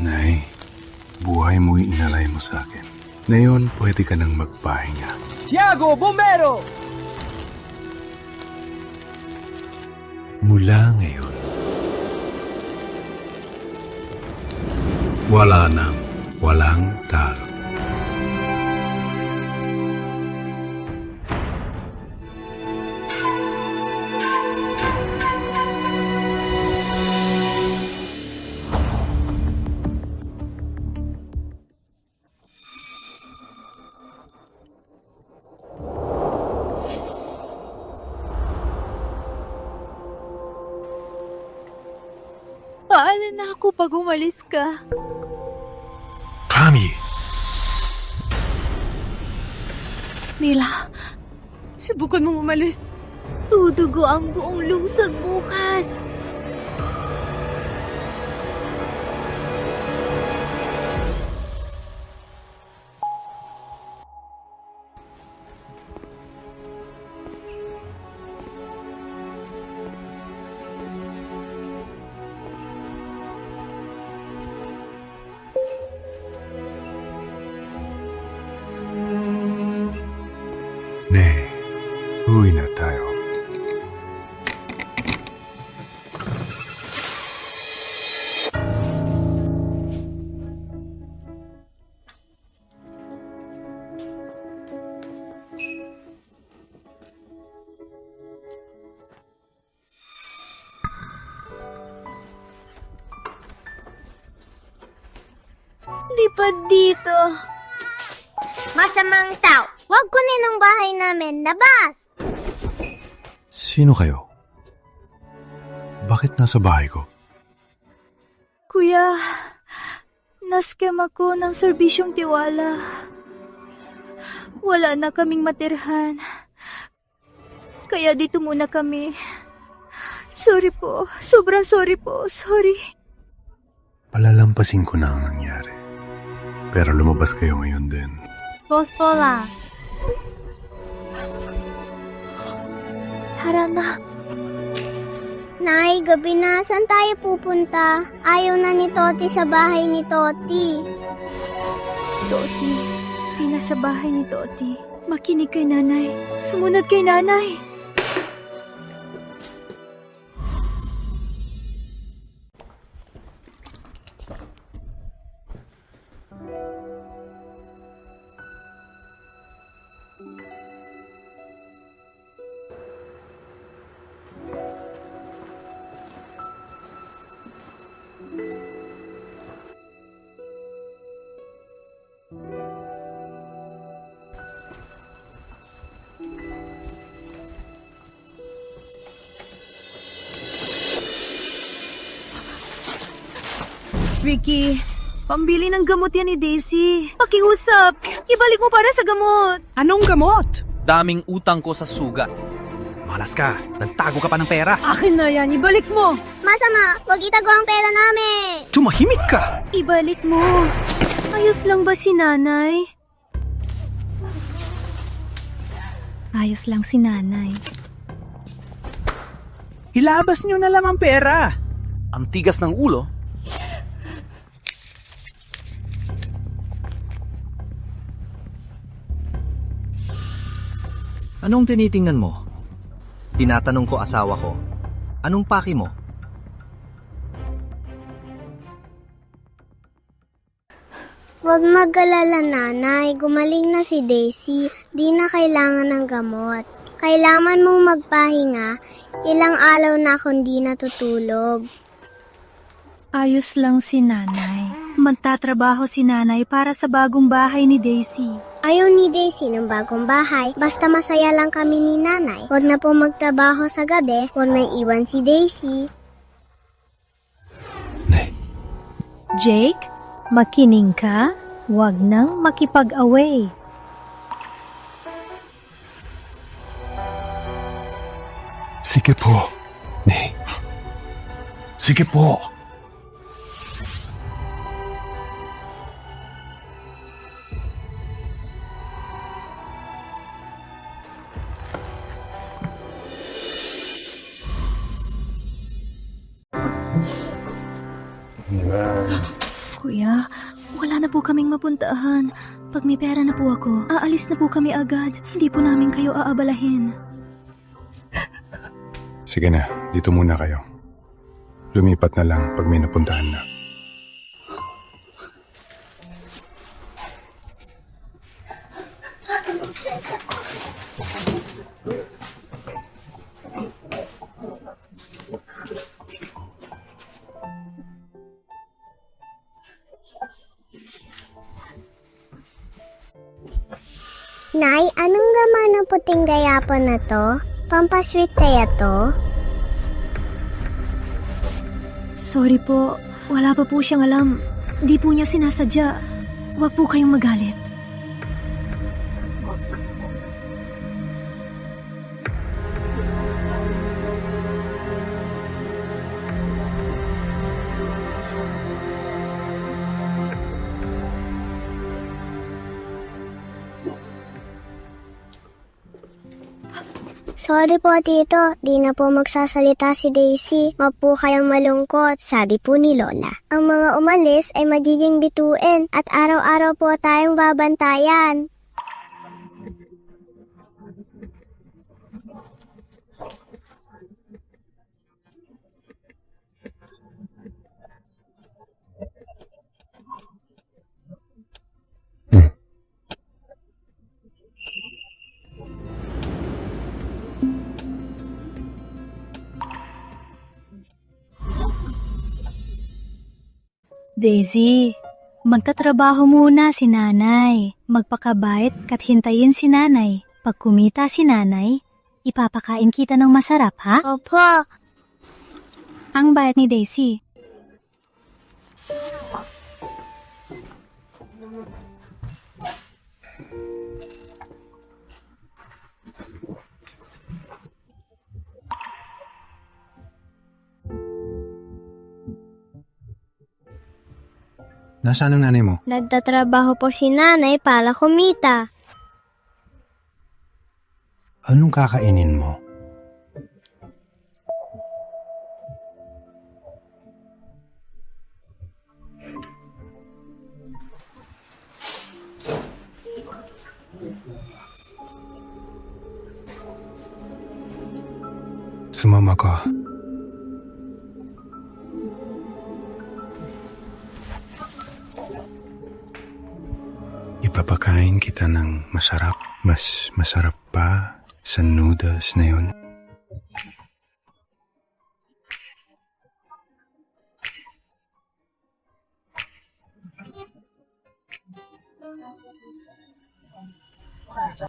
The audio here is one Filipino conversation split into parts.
Nay, buhay mo'y inalay mo sa akin. Ngayon, pwede ka nang magpahinga. Tiago, bombero! Mula ngayon, wala nang walang talo. Paalan na ako pag umalis ka. Kami! Nila, subukan mong umalis. Tudugo ang buong lungsod bukas. Nay, uwi na tayo. Lipad dito. Masamang tao, huwag kunin ang bahay namin. Labas! Sino kayo? Bakit nasa bahay ko? Kuya, nascam ako ng serbisyong tiwala. Wala na kaming matirhan. Kaya dito muna kami. Sorry po. Sobrang sorry po. Sorry. Palalampasin ko na ang nangyari. Pero lumabas kayo ngayon din. Boss Paula. Tara na. Nay, gabi na. Saan tayo pupunta? Ayaw na ni Toti sa bahay ni Toti. Toti, di na sa bahay ni Toti. Makinig kay nanay. Sumunod kay nanay. Ricky, pambili ng gamot yan ni Daisy. Pakiusap, ibalik mo para sa gamot. Anong gamot? Daming utang ko sa sugat. Malas ka, nagtago ka pa ng pera. Akin na yan, ibalik mo! Masama, huwag itago ang pera namin. Tumahimik ka! Ibalik mo. Ayos lang ba si nanay? Ayos lang si nanay. Ilabas nyo na lang ang pera. Ang tigas ng ulo. Anong tinitingnan mo? Tinatanong ko asawa ko. Anong paki mo? Huwag mag-alala, nanay. Gumaling na si Daisy. Di na kailangan ng gamot. Kailangan mong magpahinga. Ilang araw na akong di natutulog. Ayos lang si nanay. Magtatrabaho si nanay para sa bagong bahay ni Daisy. Ayaw ni Daisy ng bagong bahay. Basta masaya lang kami ni nanay. Huwag na po magtrabaho sa gabi. Huwag may iwan si Daisy. Nay, Jake, makinig ka. Huwag nang makipag-away. sige po. Nay, sige po. Kuya, wala na po kaming mapuntahan. Pag may pera na po ako, aalis na po kami agad. Hindi po namin kayo aabalahin. Sige na, dito muna kayo. Lumipat na lang pag may napuntahan na. Nay, anong laman ng puting gayapon na to? Pampasweet kaya to? Sorry po, wala pa po siyang alam. Di po niya sinasadya. Huwag po kayong magalit. Sorry po, Tito. Di na po magsasalita si Daisy. Wag po kayong malungkot, sabi po ni Lola. Ang mga umalis ay magiging bituin at araw-araw po tayong babantayan. Daisy, magtatrabaho muna si nanay. Magpakabait kat hintayin si nanay. Pag kumita si nanay, ipapakain kita ng masarap, ha? Opo. Ang bayad ni Daisy. Nasaan ang nanay mo? Nagtatrabaho po si nanay para kumita. Anong kakainin mo? Sumama ka. Ipapakain kita ng masarap. Mas masarap pa sa noodles na yun.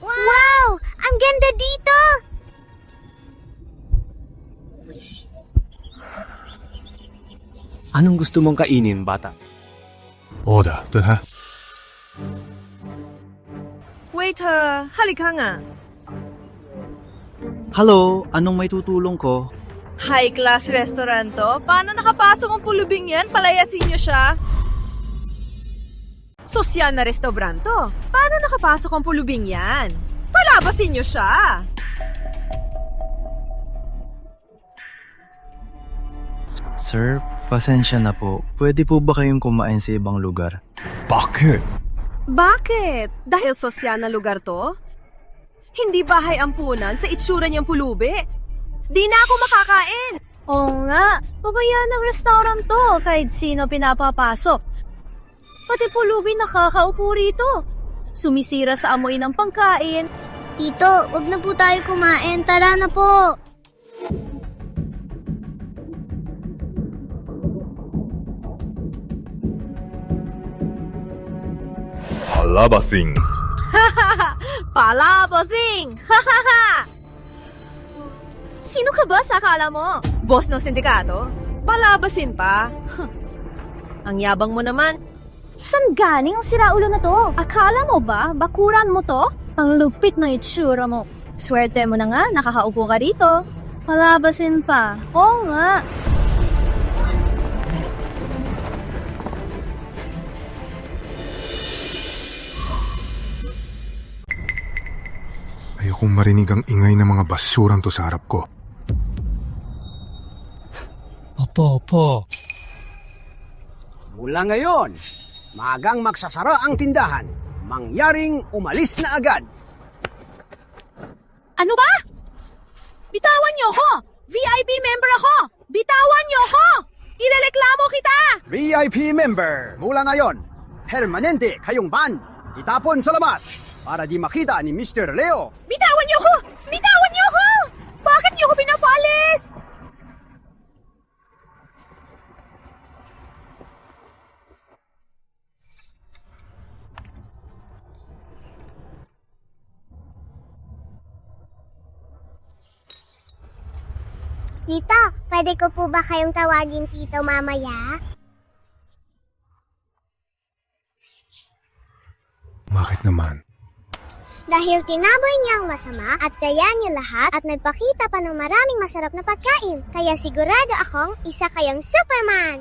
Wow! Ang ganda dito! Anong gusto mong kainin, bata? Oda, to ha? Waiter, halika nga. Hello, anong may tutulong ko? High-class restaurant to. Paano nakapasok ang pulubing yan? Palayasin niyo siya. Sosyal na restaurant to. Paano nakapasok ang pulubing yan? Palabasin niyo siya. Sir, pasensya na po. Pwede po ba kayong kumain sa ibang lugar? Bakit? Bakit? Dahil sosyal na lugar to? Hindi bahay ampunan sa itsura niyang pulubi. Di na ako makakain. Oo nga, pabayaan ng restaurant to kahit sino pinapapasok. Pati pulubi nakakaupo rito. Sumisira sa amoy ng pangkain. Tito, wag na po tayo kumain. Tara na po. Palabasing. Palabasing! Sino ka ba sa akala mo? Boss ng sindikato? Palabasin pa? Ang yabang mo naman. San galing ang siraulo na to? Akala mo ba, bakuran mo to? Ang lupit na itsura mo. Swerte mo na nga, nakakaupo ka rito. Palabasin pa. Oo nga. Ayokong marinig ang ingay ng mga basurang to sa harap ko. Opo. Mula ngayon, maagang magsasara ang tindahan. Mangyaring umalis na agad. Ano ba? Bitawan niyo ako! VIP member ako! Bitawan niyo ako! Irereklamo kita! VIP member, mula ngayon, permanente kayong ban. Itapon sa labas para di makita ni Mr. Leo. Bitawan niyo ako! Bitawan niyo ako! Bakit niyo ako pinapalis? Tito, pwede ko po ba kayong tawagin Tito mamaya? Bakit naman? Dahil tinaboy niya ang masama at kaya niya lahat at nagpakita pa ng maraming masarap na pagkain. Kaya sigurado akong isa kayang Superman.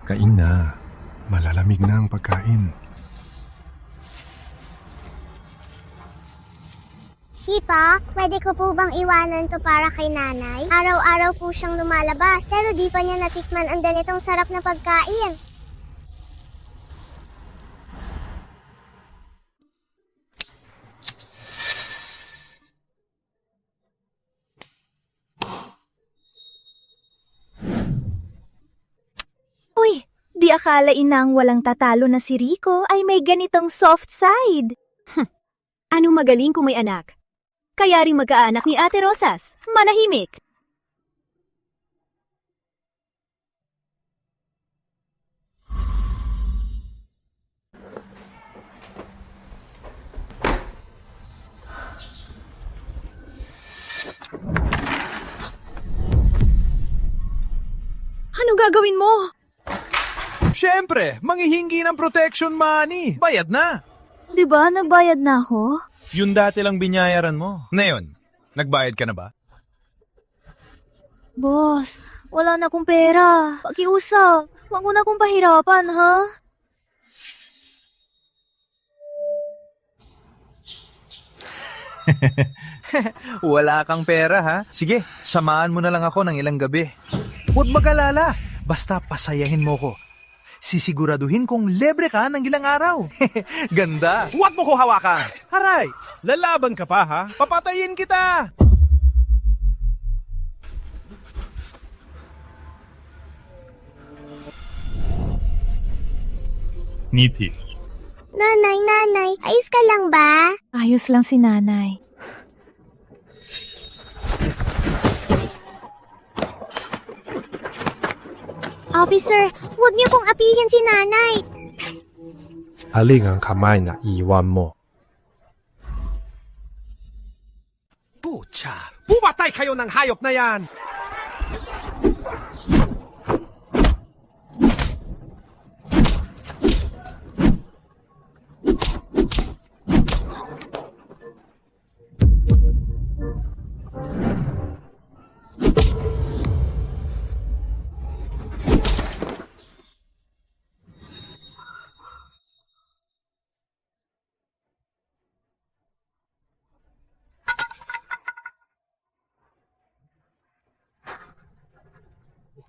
Kain na. Malalamig na ang pagkain. Tito, pwede ko po bang iwanan to para kay nanay? Araw-araw po siyang lumalabas pero di pa niya natikman ang ganitong sarap na pagkain. Uy, di akalain nang walang tatalo na si Rico ay may ganitong soft side. Anong magaling kung may anak? Kaya rin magkaanak ni Ate Rosas. Manahimik. Anong gagawin mo? Siyempre, manghihingi ng protection money. Bayad na. Di ba nagbayad na ako? Yung dati lang binayaran mo. Ngayon, nagbayad ka na ba? Boss, wala na akong pera. Pakiusap, wag mo na akong pahirapan, ha? Wala kang pera, ha? Sige, samahan mo na lang ako ng ilang gabi. Huwag mag-alala. Basta pasayahin mo ko. Sisiguraduhin kong libre ka ng ilang araw. Ganda. Huwag mo ko hawakan. Haray, lalaban ka pa ha? Papatayin kita. Niti. Nanay, ayos ka lang ba? Ayos lang si nanay. Officer, huwag niyo pong apihin si nanay. Alin ang kamay na iwan mo? Pucha, pumatay kayo ng hayop na yan.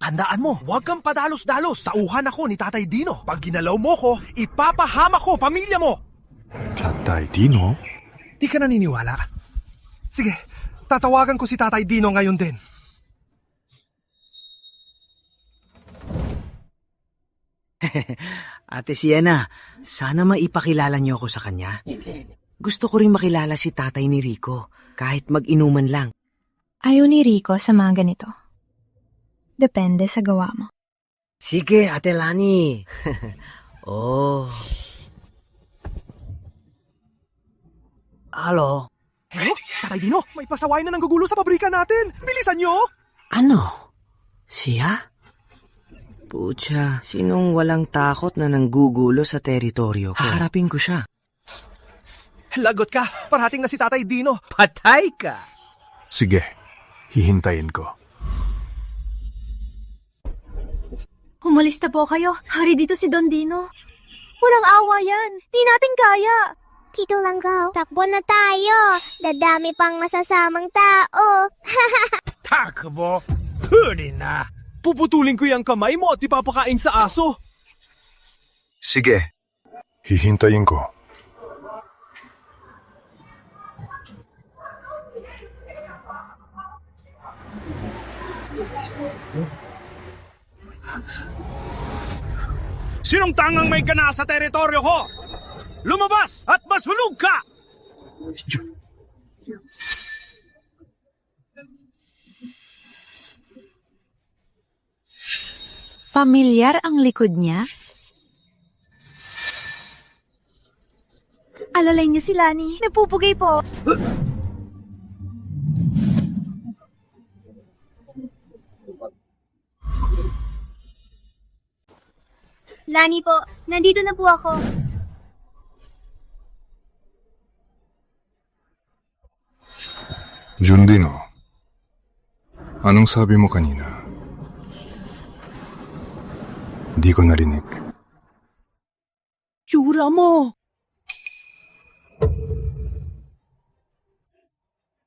Tandaan mo, huwag kang padalos-dalos. Tauhan ako ni Tatay Dino. Pag ginalaw mo ko, ipapahama ko pamilya mo. Tatay Dino? Di ka naniniwala? Sige, tatawagan ko si Tatay Dino ngayon din. Ate Sienna, sana maipakilala niyo ako sa kanya. Gusto ko rin makilala si tatay ni Rico, kahit mag-inuman lang. Ayaw ni Rico sa mga ganito. Depende sa gawa mo. Sige, Ate Lani. Oh. Halo? Eh? Tatay Dino, may pasaway na nanggugulo sa pabrika natin. Bilisan niyo! Ano? Siya? Pucha, sinong walang takot na nanggugulo sa teritoryo ko? Haharapin ko siya. Lagot ka, parating na si Tatay Dino. Patay ka! Sige, hihintayin ko. Umalis na po kayo. Hari dito si Don Dino. Walang awa yan. Di natin kaya. Tito Langgaw, takbo na tayo. Dadami pang masasamang tao. Takbo? Huli na. Puputulin ko yung kamay mo at ipapakain sa aso. Sige. Hihintayin ko. Sinong tangang may gana sa teritoryo ko? Lumabas at masunog ka! Pamilyar ang likod niya? Alalay niyo si Lani. Napupugay po. Lani po, nandito na po ako. Jundino, anong sabi mo kanina? Di ko narinig. Tsura mo!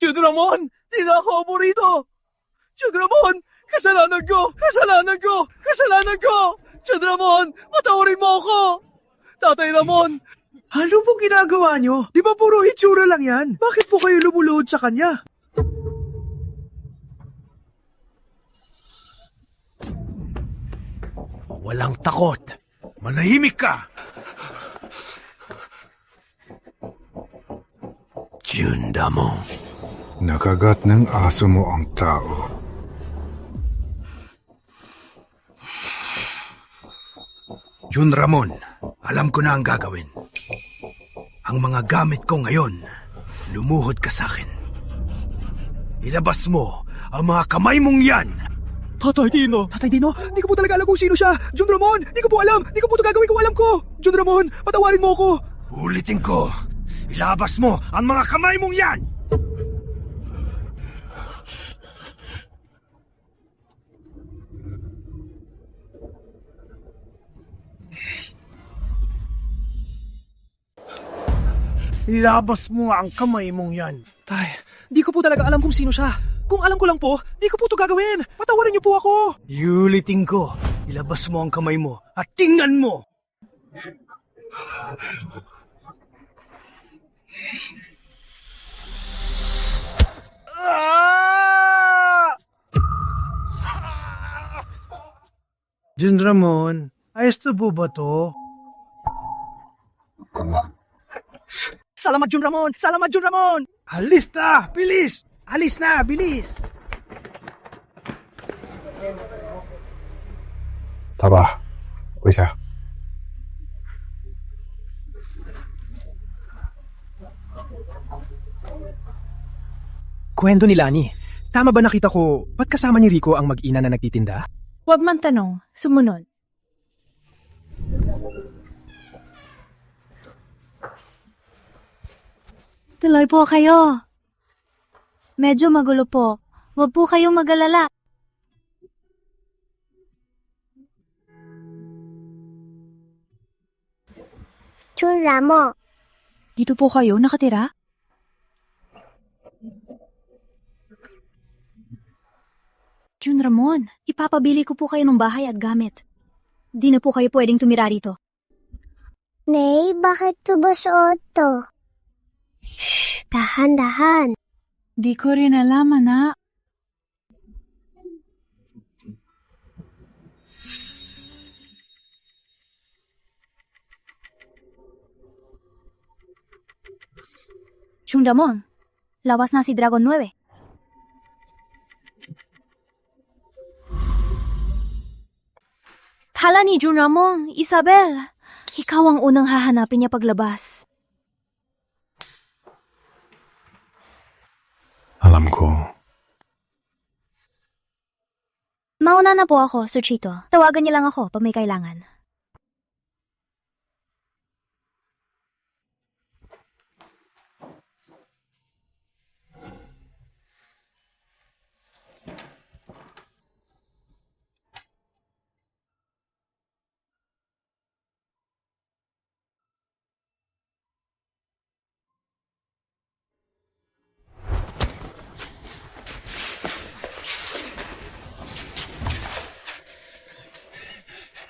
Jude Ramon! Di na ako aborito! Jude Ramon! Kasalanan ko! Kasalanan ko! Kasalanan ko! Jude Ramon! Patawarin mo ako! Tatay Ramon! Ano pong ginagawa nyo? Di ba puro hitsura lang yan? Bakit po kayo lumuluhod sa kanya? Walang takot. Manahimik ka. Jundamo. Nakagat ng aso mo ang tao. Jun Ramon, alam ko na ang gagawin. Ang mga gamit ko ngayon, lumuhod ka sa akin. Ilabas mo ang mga kamay mong yan! Tatay Dino! Tatay Dino, di ko po talaga alam kung sino siya! Jun Ramon! Di ko po alam! Di ko po ito gagawin kung alam ko! Jun Ramon, patawarin mo ako! Ulitin ko, ilabas mo ang mga kamay mong yan! Ilabas mo ang kamay mong yan. Tay, di ko po talaga alam kung sino siya. Kung alam ko lang po, di ko po ito gagawin. Patawarin niyo po ako. Ulitin ko, ilabas mo ang kamay mo at tingnan mo. Jun Ramon, ayos to po ba to? Salamat Jun Ramon! Salamat Jun Ramon! Alis na! Bilis! Alis na! Bilis! Tara, isa. Kwento ni Lani. Tama ba nakita ko, ba't kasama ni Rico ang mag-ina na nagtitinda? Huwag man tanong, sumunod. Tuloy po kayo. Medyo magulo po. Huwag po kayong mag-alala. Tsura mo. Dito po kayo nakatira? Jun Ramon, ipapabili ko po kayo ng bahay at gamit. Di na po kayo pwedeng tumira rito. Nay, bakit to ba suot to? Shh, dahan-dahan. Di ko rin alam, anak. Jun Ramon, lawas na si Dragon 9. Hala ni Jun Ramon, Isabel. Ikaw ang unang hahanapin niya paglabas. Alam ko. Mauna na po ako, Suchito. Tawagan niya lang ako pag may kailangan.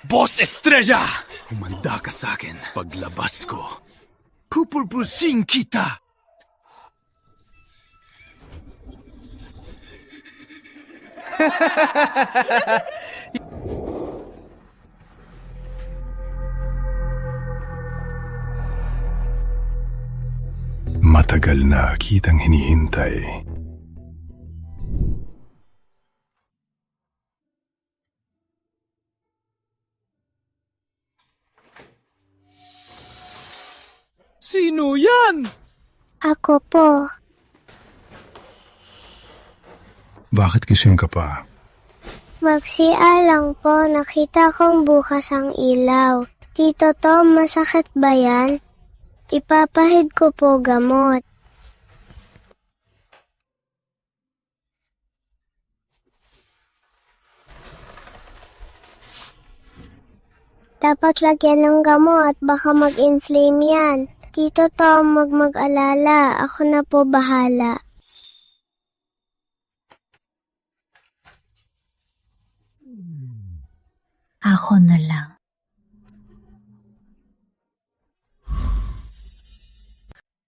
Boss Estrella! Humanda ka sa akin. Paglabas ko, pupulpusin kita! Matagal na kitang hinihintay. Sino yan? Ako po. Bakit gising ka pa? Magsia lang po, nakita kong bukas ang ilaw. Tito Tom, masakit ba yan? Ipapahid ko po gamot. Dapat lagyan ng gamot, baka mag-inflame yan. Tito Tom, mag-alala, ako na po bahala. Ako na lang.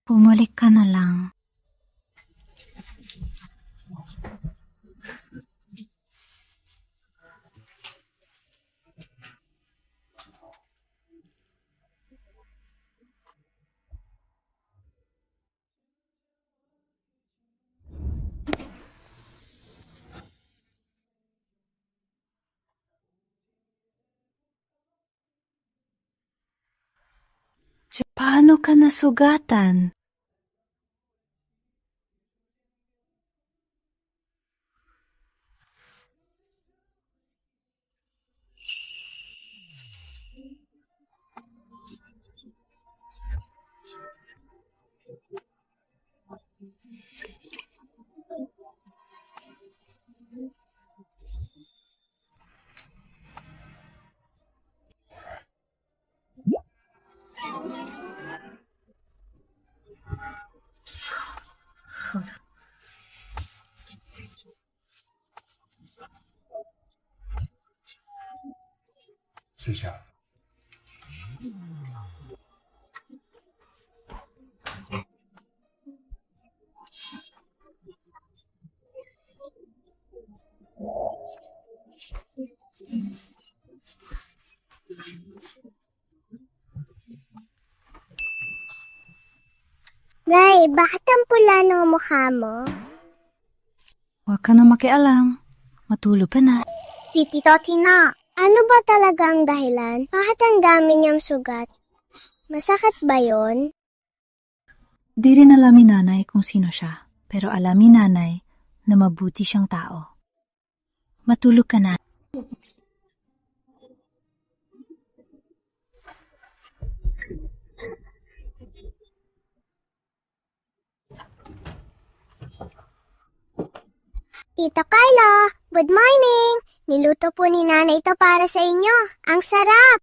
Pumalik ka na lang. Paano ka nasugatan? Nay, bakit ang pula ng mukha mo? Huwag ka na makialam. Matulog pa na. Si Tito Tina, ano ba talaga ang dahilan? Bakit ang dami niyang sugat? Masakit ba yon? Di rin alam ni nanay kung sino siya. Pero alam ni nanay na mabuti siyang tao. Matulog ka na. Tito Carlo, good morning! Niluto po ni Nanay ito para sa inyo. Ang sarap!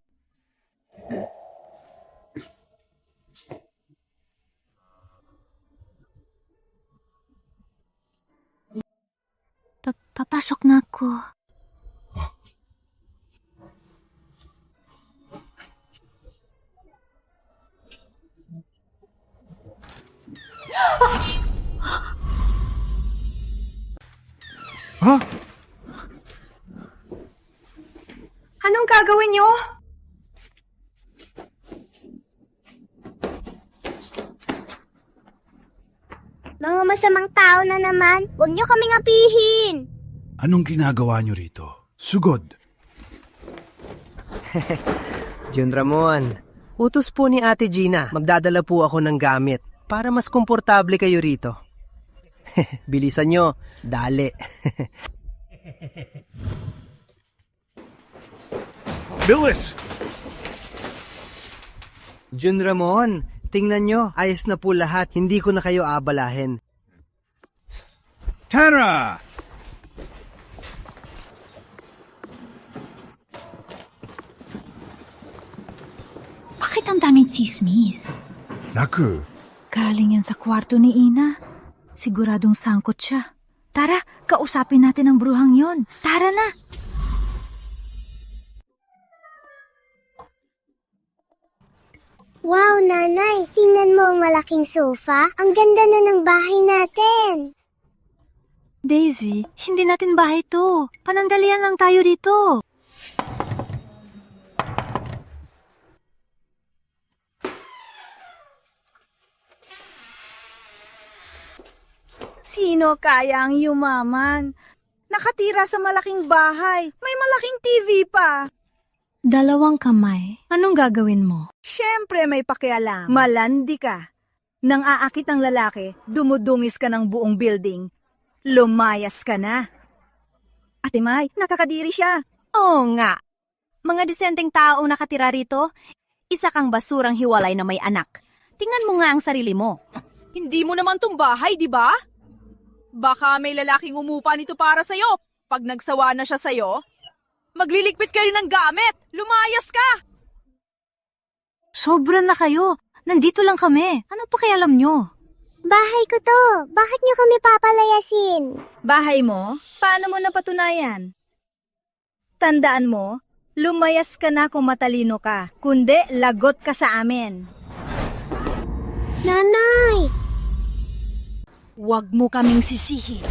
Papasok na ako. Huh? Anong gagawin niyo? Mga masamang tao na naman, huwag niyo kaming apihin! Anong ginagawa niyo rito? Sugod! John Ramon, utos po ni Ate Gina. Magdadala po ako ng gamit para mas komportable kayo rito. Bilisan nyo, dali. Bilis! John Ramon, tingnan nyo, ayos na po lahat. Hindi ko na kayo abalahin. Tara! Bakit ang daming tsismis? Naku, Galing yan sa kwarto ni Ina. Siguradong sangkot siya. Tara, kausapin natin ang bruhang yon. Tara na! Wow, nanay! Tingnan mo ang malaking sofa. Ang ganda na ng bahay natin. Daisy, hindi natin bahay to. Panandalian lang tayo dito. Sino kaya ang yumaman? Nakatira sa malaking bahay. May malaking TV pa. 2 kamay. Anong gagawin mo? Siyempre may pakialam. Malandi ka. Nang aakit ang lalaki, dumudungis ka ng buong building. Lumayas ka na. Ate May, nakakadiri siya. Oo nga. Mga disenteng taong nakatira rito, isa kang basurang hiwalay na may anak. Tingnan mo nga ang sarili mo. Hindi mo naman tong bahay, di ba? Baka may lalaking umupa nito para sa'yo. Pag nagsawa na siya sa'yo, magliligpit kayo ng gamit. Lumayas ka! Sobra na kayo. Nandito lang kami. Ano pa kaya alam nyo? Bahay ko to. Bakit niyo kami papalayasin? Bahay mo? Paano mo napatunayan? Tandaan mo, lumayas ka na kung matalino ka. Kundi, lagot ka sa amin. Nanay! Huwag mo kaming sisihin.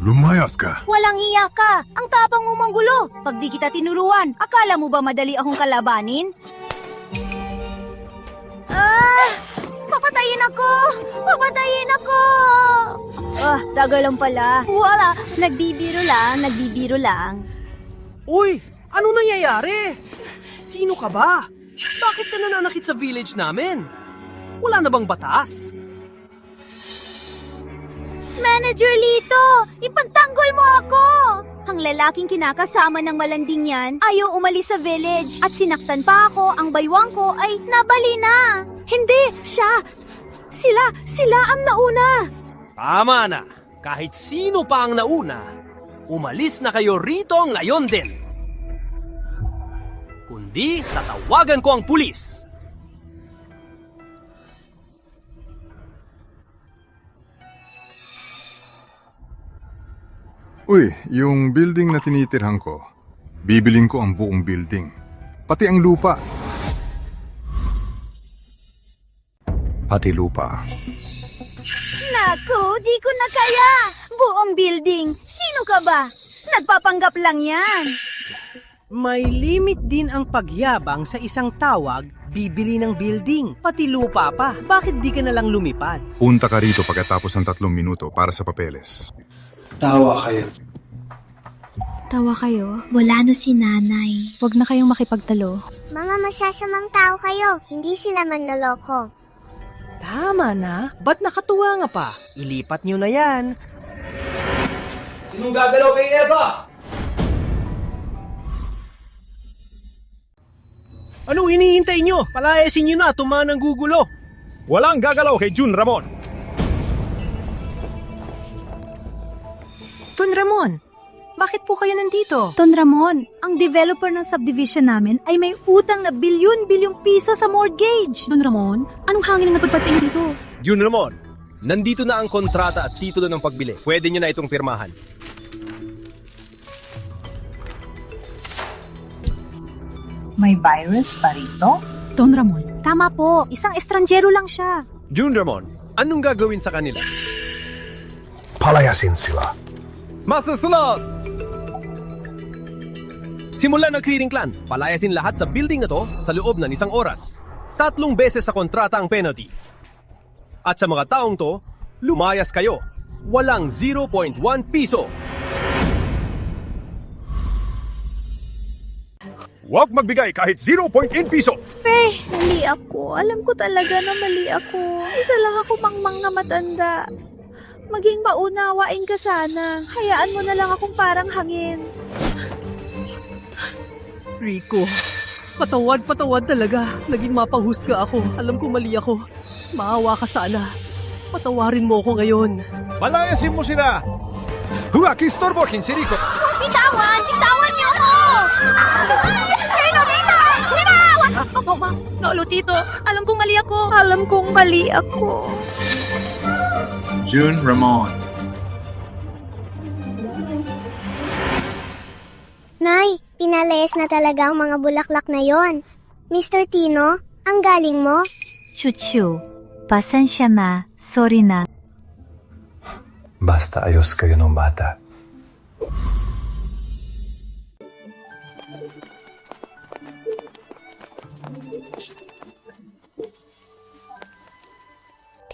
Lumayas ka. Walang iya ka! Ang tapang mo manggulo! Pag di kita tinuruan, akala mo ba madali akong kalabanin? Papatayin ako! Papatayin ako! Tagal lang pala. Wala, nagbibiro lang. Uy! Ano nangyayari? Sino ka ba? Bakit ka nananakit sa village namin? Wala na bang batas? Manager Lito! Ipagtanggol mo ako! Ang lalaking kinakasama ng malanding yan ayaw umalis sa village at sinaktan pa ako, ang baywang ko ay nabali na! Hindi! Siya! Sila ang nauna! Tama na! Kahit sino pa ang nauna, umalis na kayo rito ngayon din! Kundi tatawagan ko ang pulis! Uy, yung building na tinitirhan ko, bibiling ko ang buong building. Pati ang lupa. Pati lupa. Naku, di ko na kaya! Buong building! Sino ka ba? Nagpapanggap lang yan! May limit din ang pagyabang sa isang tawag, bibili ng building, pati lupa pa. Bakit di ka na lang lumipad? Punta ka rito pagkatapos ng 3 minuto para sa papeles. Tawa kayo. Tawa kayo? Wala na si nanay. Huwag na kayong makipagtalo. Mga masasamang tao kayo. Hindi sila manloloko. Tama na. Ba't nakatuwa nga pa? Ilipat nyo na yan. Sinong gagalaw kay Eva? Anong hinihintay nyo? Palayasin nyo na, tumanang gugulo. Walang gagalaw kay Jun Ramon. Ton Ramon, bakit po kayo nandito? Ton Ramon, ang developer ng subdivision namin ay may utang na bilyon-bilyong piso sa mortgage. Don Ramon, anong hangin ang napagpat sa inyo dito? Jun Ramon, nandito na ang kontrata at titulo ng pagbili. Pwede nyo na itong pirmahan. May virus pa rito? Don Ramon, tama po. Isang estranjero lang siya. Jun Ramon, anong gagawin sa kanila? Palayasin sila. Masusunod! Simula ng clearing clan, palayasin lahat sa building na to sa loob ng 1 oras. 3 beses sa kontrata ang penalty. At sa mga taong to, lumayas kayo. Walang 0.1 piso. Huwag magbigay kahit 0.1 piso. Faye, mali ako. Alam ko talaga na mali ako. Isa lang ako mangmang na matanda. Maging maunawain ka sana. Hayaan mo na lang akong parang hangin. Rico, patawad talaga. Naging mapahusga ako. Alam ko mali ako. Maawa ka sana. Patawarin mo ako ngayon. Palayasin mo sila! Huwag istorbohin si Rico! Bitawan niyo ako! Lolo Tito, alam kong mali ako. June Ramon. Nay, pinalayas na talaga ang mga bulaklak na yon. Mr. Tino, ang galing mo? Chuchu, pasensya na, sorry na. Basta ayos kayo ng bata.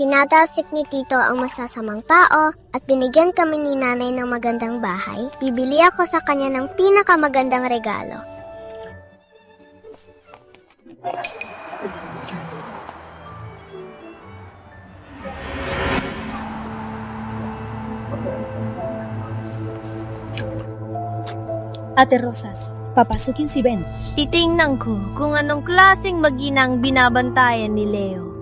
Tinatalsik ni Tito ang masasamang tao at binigyan kami ni Nanay ng magandang bahay. Bibili ako sa kanya ng pinakamagandang regalo. Ate Rosas, papasukin si Ben. Titingnan ko kung anong klaseng maginang binabantayan ni Leo.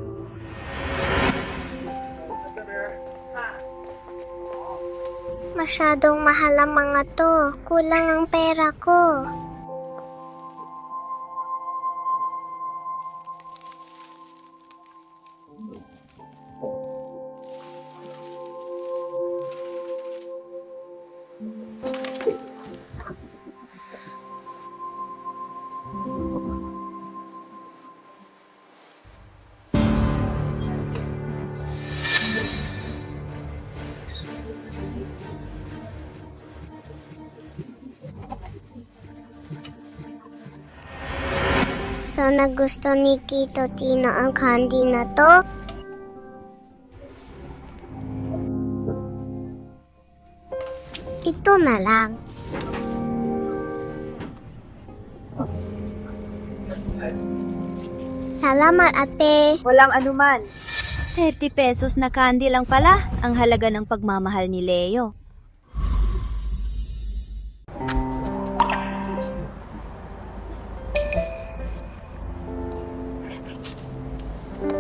Masyadong mahal ang mga to. Kulang ang pera ko. Sana gusto ni Tito Tino ang candy na to. Ito na lang. Salamat, ate. Walang anuman. 30 pesos na candy lang pala ang halaga ng pagmamahal ni Leo.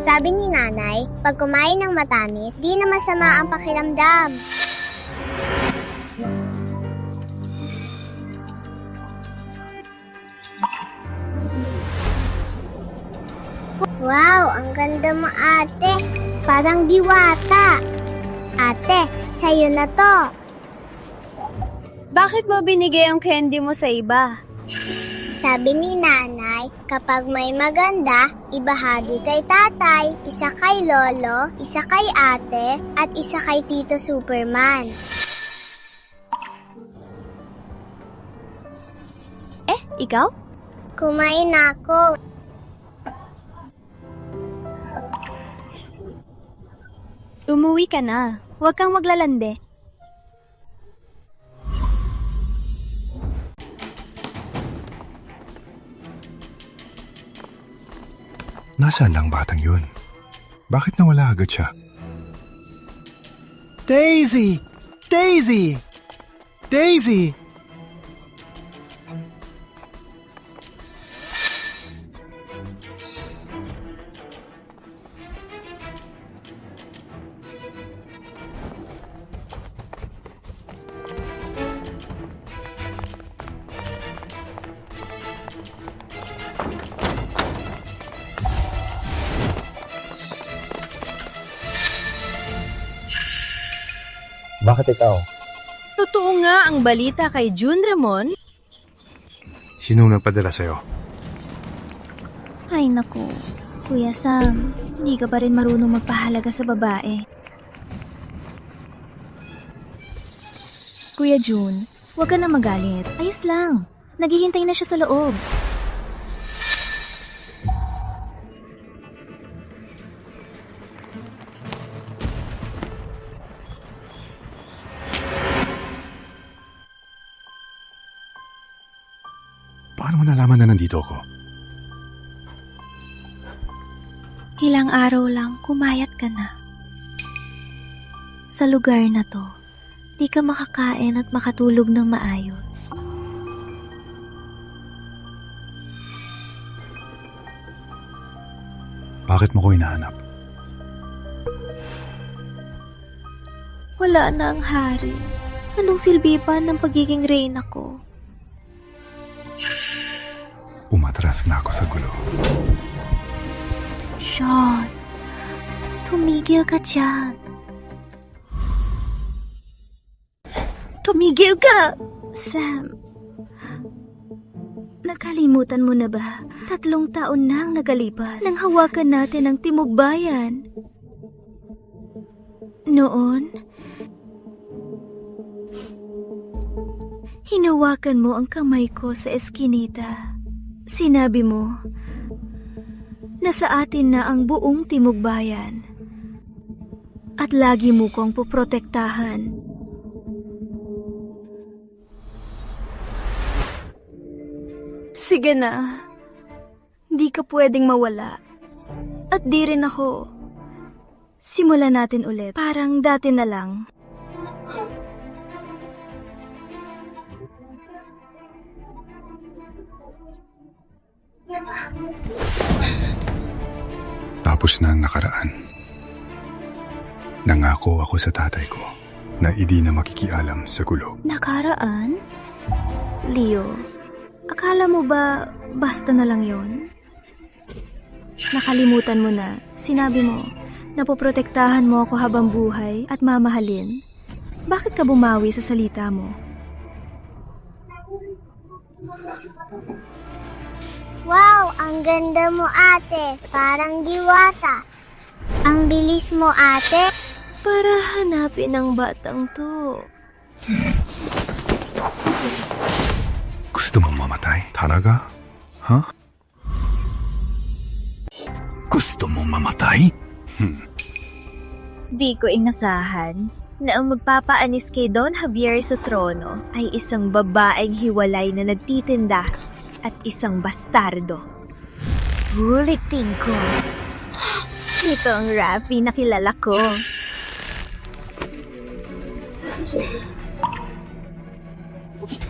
Sabi ni Nanay, pag kumain ng matamis, di na masama ang pakiramdam. Wow, ang ganda mo, ate. Parang diwata. Ate, sa'yo na to. Bakit mo binigay ang candy mo sa iba? Sabi ni Nanay, kapag may maganda, ibahagi kay tatay, isa kay lolo, isa kay ate, at isa kay Tito Superman. Ikaw? Kumain na ako. Umuwi ka na. Huwag kang maglalande. Nasaan ang batang yun? Bakit nawala agad siya? Daisy! Daisy! Daisy! Bakit ikaw? Totoo nga ang balita kay June Ramon? Sinong nagpadala sa'yo? Ay naku, Kuya Sam, hindi ka pa rin marunong magpahalaga sa babae. Kuya June, huwag ka na magalit. Ayos lang. Naghihintay na siya sa loob. Paano mo nalaman na nandito ako? Ilang araw lang, kumayat ka na. Sa lugar na to, di ka makakain at makatulog ng maayos. Bakit mo ko hinahanap? Wala na ang hari. Anong silbi pa ng pagiging reyna ko? Umatras na ako sa gulo. Sean, tumigil ka dyan. Tumigil ka! Sam, nakalimutan mo na ba? 3 taon na ang nakalipas nang hawakan natin ang Timog Bayan. Noon, hinawakan mo ang kamay ko sa eskinita. Sinabi mo na sa atin na ang buong Timog Bayan at lagi mo kong poprotektahan. Sige na, di ka pwedeng mawala. At di rin ako. Simulan natin ulit, parang dati na lang. Tapos na ang nakaraan. Nangako ako sa tatay ko na hindi na makikialam sa gulo. Nakaraan? Leo, akala mo ba basta na lang yon? Nakalimutan mo na, sinabi mo, na poprotektahan mo ako habang buhay at mamahalin. Bakit ka bumawi sa salita mo? Wow, ang ganda mo ate. Parang diwata. Ang bilis mo ate. Para hanapin ang batang to. Gusto mong mamatay? Talaga? Ha? Gusto mong mamatay? Di ko inasahan na ang magpapaanis kay Don Javier sa trono ay isang babaeng hiwalay na nagtitinda at isang bastardo. Ulitin ko. Ito ang Rafi na kilala ko.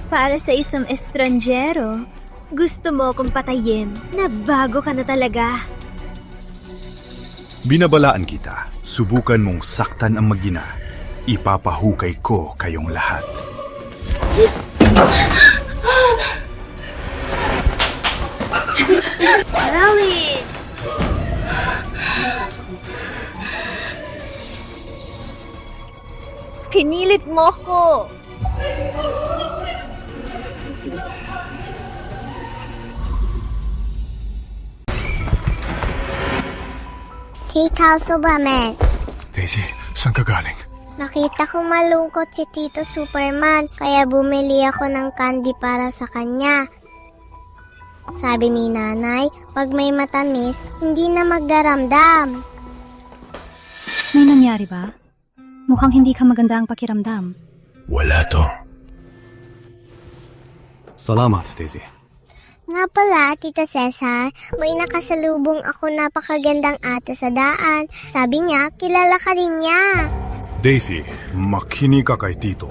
Para sa isang estranjero, gusto mo akong patayin. Nabago ka na talaga. Binabalaan kita. Subukan mong saktan ang mag-ina. Ipapahukay ko kayong lahat. Rally! Pinilit mo ko. Tita Superman. Daisy, saan ka galing? Nakita ko malungkot si Tito Superman, kaya bumili ako ng candy para sa kanya. Sabi ni nanay, pag may matamis, hindi na magdaramdam. May nangyari ba? Mukhang hindi ka maganda ang pakiramdam. Wala to. Salamat, Daisy. Nga pala, Tita Cesar, may nakasalubong ako napakagandang ate sa daan. Sabi niya, kilala ka rin niya. Daisy, makinig ka kay Tito.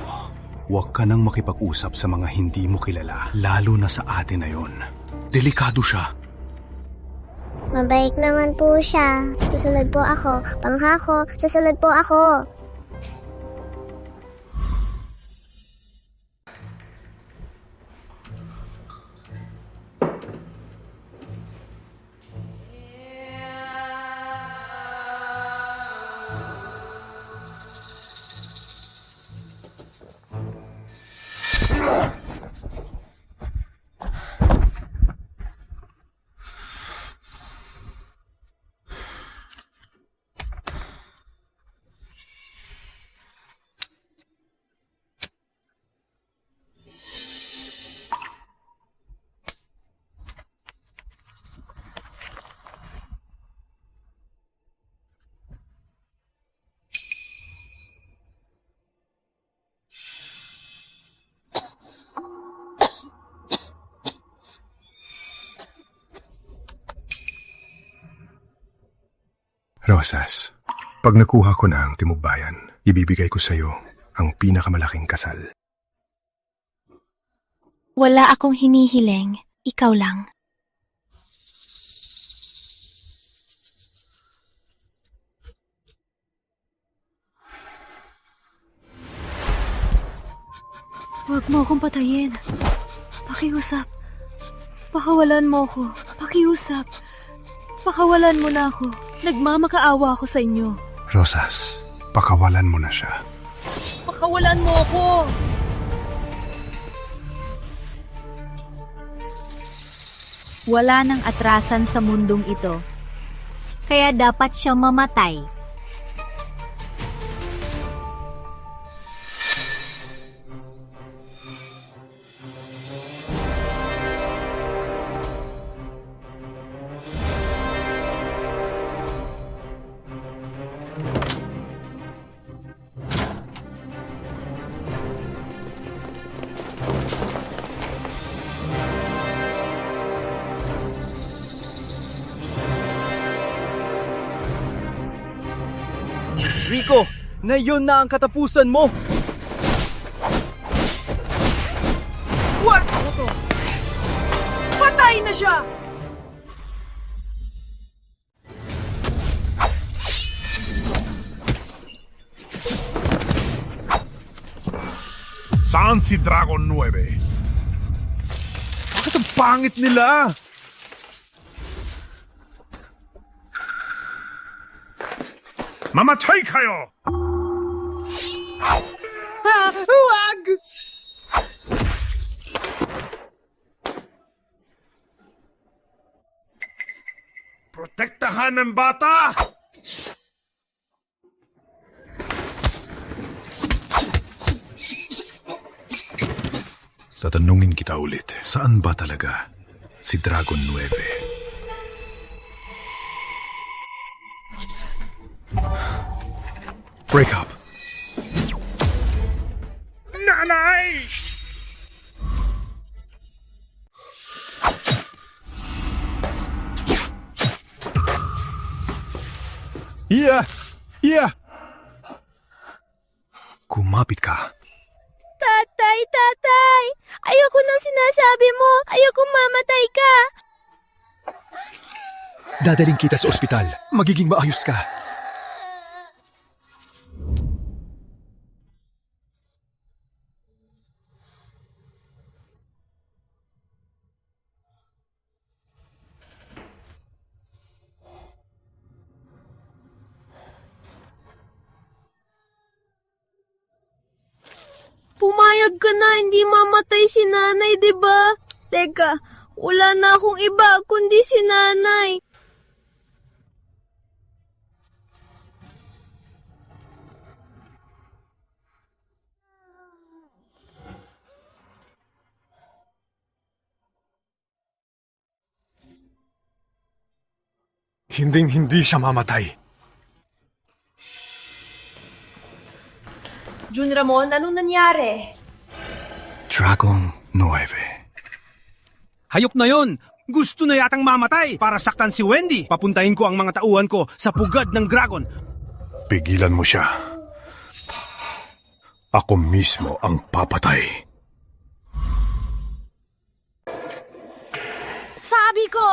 Huwag ka nang makipag-usap sa mga hindi mo kilala, lalo na sa atin na yon. Delikado siya. Mabait naman po siya. Susunod po ako. Pangako, susunod po ako. Rosas, pag nakuha ko na ang Timog Bayan, ibibigay ko sa iyo ang pinakamalaking kasal. Wala akong hinihiling. Ikaw lang. Huwag mo akong patayin. Pakiusap. Pakawalan mo ako. Pakiusap. Pakawalan mo na ako. Nagmamakaawa ako sa inyo. Rosas, pakawalan mo na siya. Pakawalan mo ako! Wala nang atrasan sa mundong ito. Kaya dapat siya mamatay. Rico, na yun na ang katapusan mo! What? Patay na siya! Saan si Dragon 9? Bakit ang pangit nila? Mamatay kayo! Huwag! Protektahan ng bata! Tatanungin kita ulit, saan ba talaga si Dragon 9? Break up. Nanay! Yeah! Kumapit ka. Tatay! Ayoko nang sinasabi mo! Ayoko mamatay ka! Dadaling kita sa ospital. Magiging maayos ka. Pumayag ka na, hindi mamatay si nanay, di ba? Teka, wala na akong iba kundi si nanay. Hinding-hindi siya mamatay. Jun Ramon, anong nangyari? Dragon 9. Hayop na yon! Gusto na yatang mamatay para saktan si Wendy. Papuntahin ko ang mga tauhan ko sa pugad ng dragon. Pigilan mo siya. Ako mismo ang papatay. Sabi ko!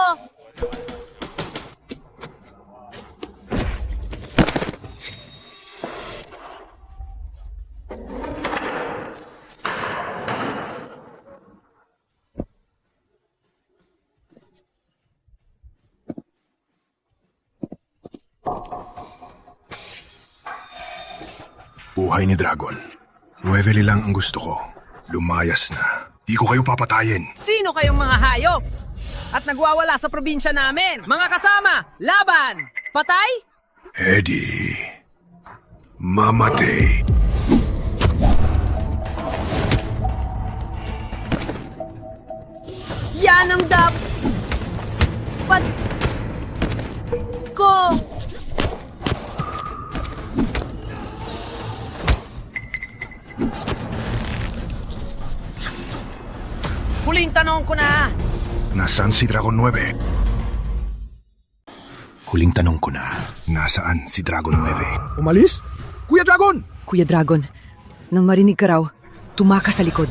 Buhay ni Dragon. 9 lang ang gusto ko. Lumayas na. Di ko kayo papatayin. Sino kayong mga hayop? At nagwawala sa probinsya namin? Mga kasama, laban! Patay? Eddie. Mamatay. Yan ang ko! Huling tanong ko na! Nasaan si Dragon 9? Huling tanong ko na. Nasaan si Dragon 9? Umalis? Kuya Dragon! Kuya Dragon, nang marinig ka raw, tumaka sa likod.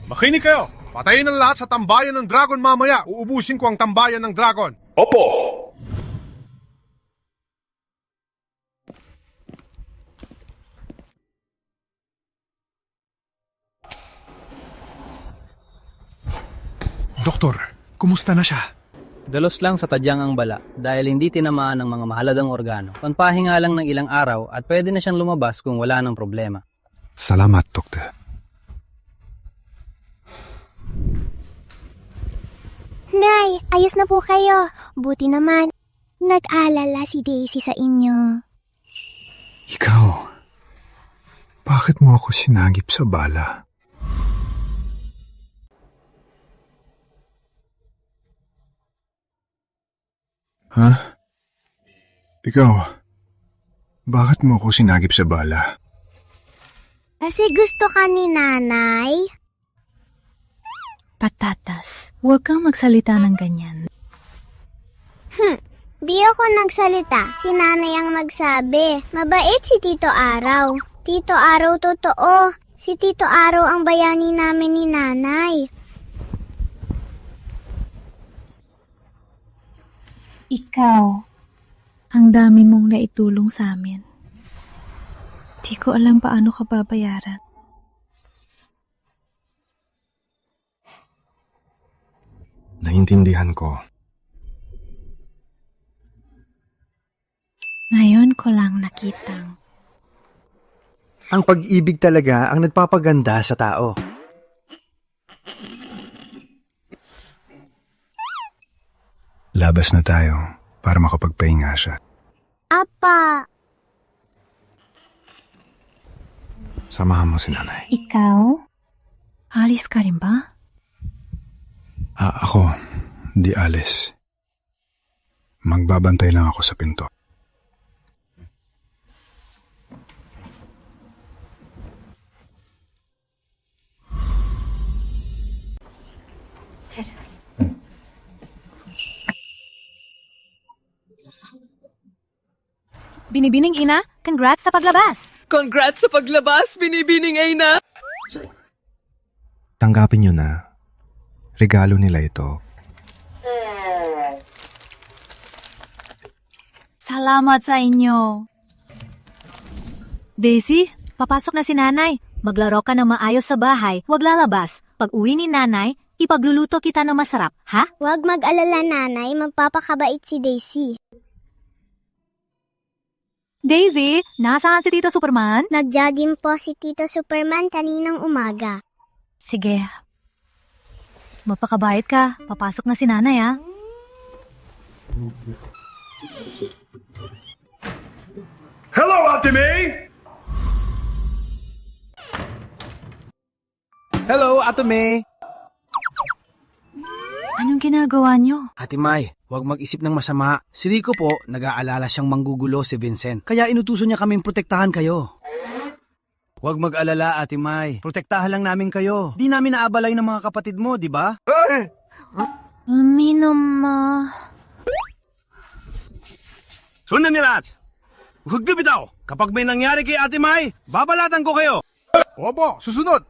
Makinig kayo! Patayin ang lahat sa tambayan ng Dragon mamaya. Uubusin ko ang tambayan ng Dragon. Opo! Doktor, kumusta na siya? Dalos lang sa tadyang ang bala dahil hindi tinamaan ng mga mahalagang organo. Panpahinga lang ng ilang araw at pwede na siyang lumabas kung wala ng problema. Salamat, Doktor. Nay, ayos na po kayo. Buti naman. Nag-alala si Daisy sa inyo. Ikaw, bakit mo ako sinagip sa bala? Ha? Ikaw, bakit mo ako sinagip sa bala? Kasi gusto ka ni nanay? Patatas, huwag kang magsalita ng ganyan. Di ako nagsalita. Si nanay ang nagsabi. Mabait si Tito Araw. Tito Araw totoo. Si Tito Araw ang bayani namin ni nanay. Ikaw, ang dami mong naitulong sa amin. Di ko alam paano ka babayaran. Naintindihan ko. Ngayon ko lang nakitang Ang pag-ibig talaga ang nagpapaganda sa tao. Labas na tayo para makapagpahinga siya. Apa, Samahan mo si nanay. ikaw? Alis ka rin ba? Ako, di alis. Magbabantay lang ako sa pinto. Binibining ina, congrats sa paglabas! Congrats sa paglabas, binibining Ina! Tanggapin nyo na. Regalo nila ito. Salamat sa inyo. Daisy, papasok na si nanay. Maglaro ka ng maayos sa bahay, huwag lalabas. Pag uwi ni nanay, ipagluluto kita ng masarap, ha? Huwag mag-alala nanay, magpapakabait si Daisy. Daisy, nasaan si Tito Superman? Nag-jogging po si Tito Superman kaninang umaga. Sige. Mapakabait ka. Papasok na si nanay, ha? Hello, Ate May! Hello, Ate May! Anong ginagawa nyo? Ate May, huwag mag-isip ng masama. Si Rico po, nag-aalala siyang manggugulo si Vincent. Kaya inutusan niya kaming protektahan kayo. Huwag mag-alala, Ate May. Protektahan lang namin kayo. Di namin naabalay ng mga kapatid mo, di ba? Minoma. Sundan niyo lahat! Huwag niyo bitaw! Kapag may nangyari kay Ate May, babalatan ko kayo! Opo, susunod!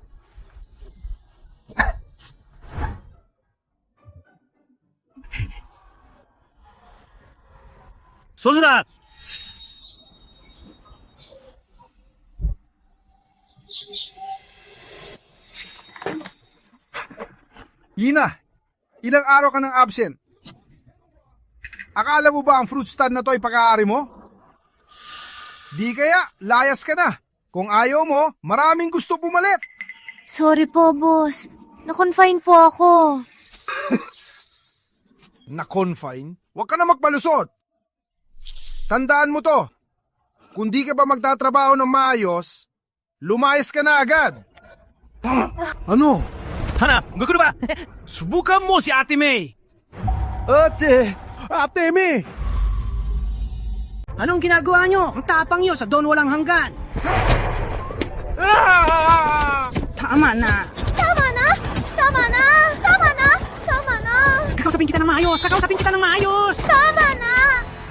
Susunod! Ina, ilang araw ka nang absent? Akala mo ba ang fruit stand na to ay pag-aari mo? Di kaya, layas ka na. Kung ayaw mo, maraming gusto pumalit. Sorry po, boss. Na-confine po ako. Na-confine? Huwag ka na magpalusot. Tandaan mo to. Kung di ka ba magtatrabaho ng maayos, lumayas ka na agad. Ano? Hana, gugulo ba? Subukan mo si Ate May! Ate May! Anong ginagawa nyo? Ang tapang nyo sa doon walang hanggan. Tama na! Tama na! Tama na! Tama na! Tama na! Kakausapin kita ng maayos! Kakausapin kita ng maayos! Tama na!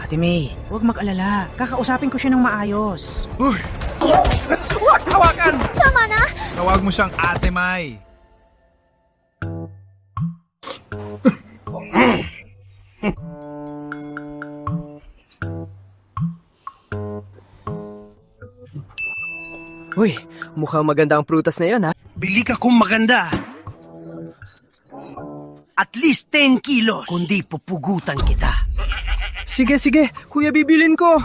Ate May, huwag mag-alala. Kakausapin ko siya ng maayos. Huwag hawakan! Tama na! Tawag mo siyang Ate May. Uy, mukhang maganda ang prutas na yon, ha? Bili ka kung maganda. At least 10 kilos. Kundi pupugutan kita. Sige, kuya, bibilin ko.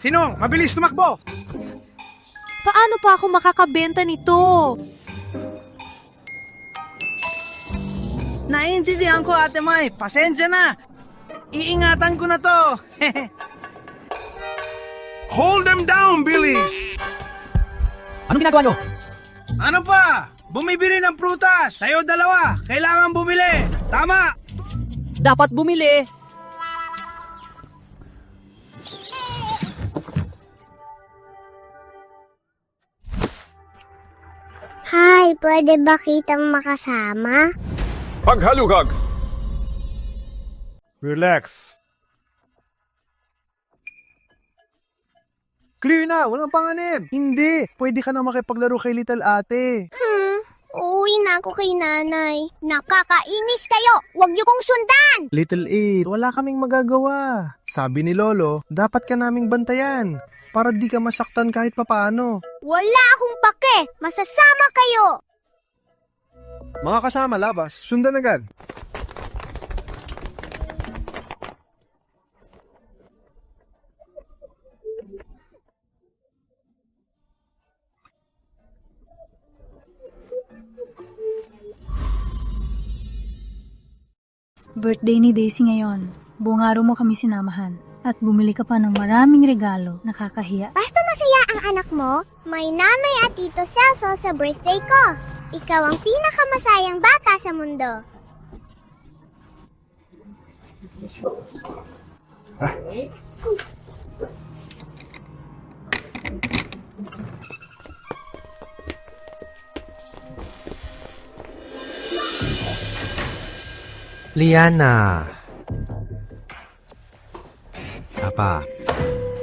Sino? Mabilis tumakbo! Paano pa ako makakabenta nito? Naiintindihan ko, Ate May. Pasensya na. Iingatan ko na to. Hold them down, Billies! Anong ginagawa nyo? Ano pa? Bumibili ng prutas. Tayo dalawa. Kailangan bumili. Tama. Dapat bumili. Hi, pwede ba kitang makasama? Paghalugag! Relax. Clear na, walang panganib. Hindi, pwede ka na makipaglaro kay Little Ate. Uuwi na ako kay nanay. Nakakainis kayo! Huwag niyo kong sundan! Little It, wala kaming magagawa. Sabi ni Lolo, dapat ka naming bantayan para di ka masaktan kahit papaano. Wala akong pake! Masasama kayo! Mga kasama, labas. Sundan agad. Birthday ni Daisy ngayon. Buong araw mo kami sinamahan. At bumili ka pa ng maraming regalo. Nakakahiya. Basta masaya ang anak mo, may nanay at tito Celso sa birthday ko. Ikaw ang pinakamasayang bata sa mundo. Liana. Papa,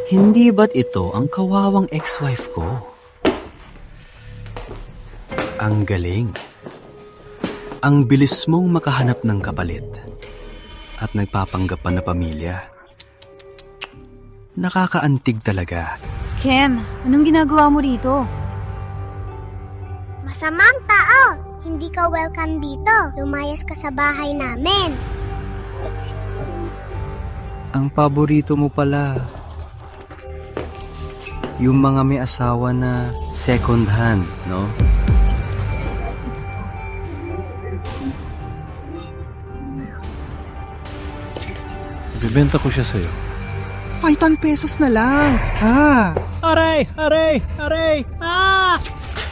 hindi ba't ito ang kawawang ex-wife ko? Ang galing. Ang bilis mong makahanap ng kapalit. At nagpapanggap pa na pamilya. Nakakaantig talaga. Ken, anong ginagawa mo rito? Masamang tao! Hindi ka welcome dito. Lumayas ka sa bahay namin. Ang paborito mo pala. Yung mga may asawa na second hand, no? Bibenta ko siya sa'yo. 5 pesos na lang. Ha? Aray!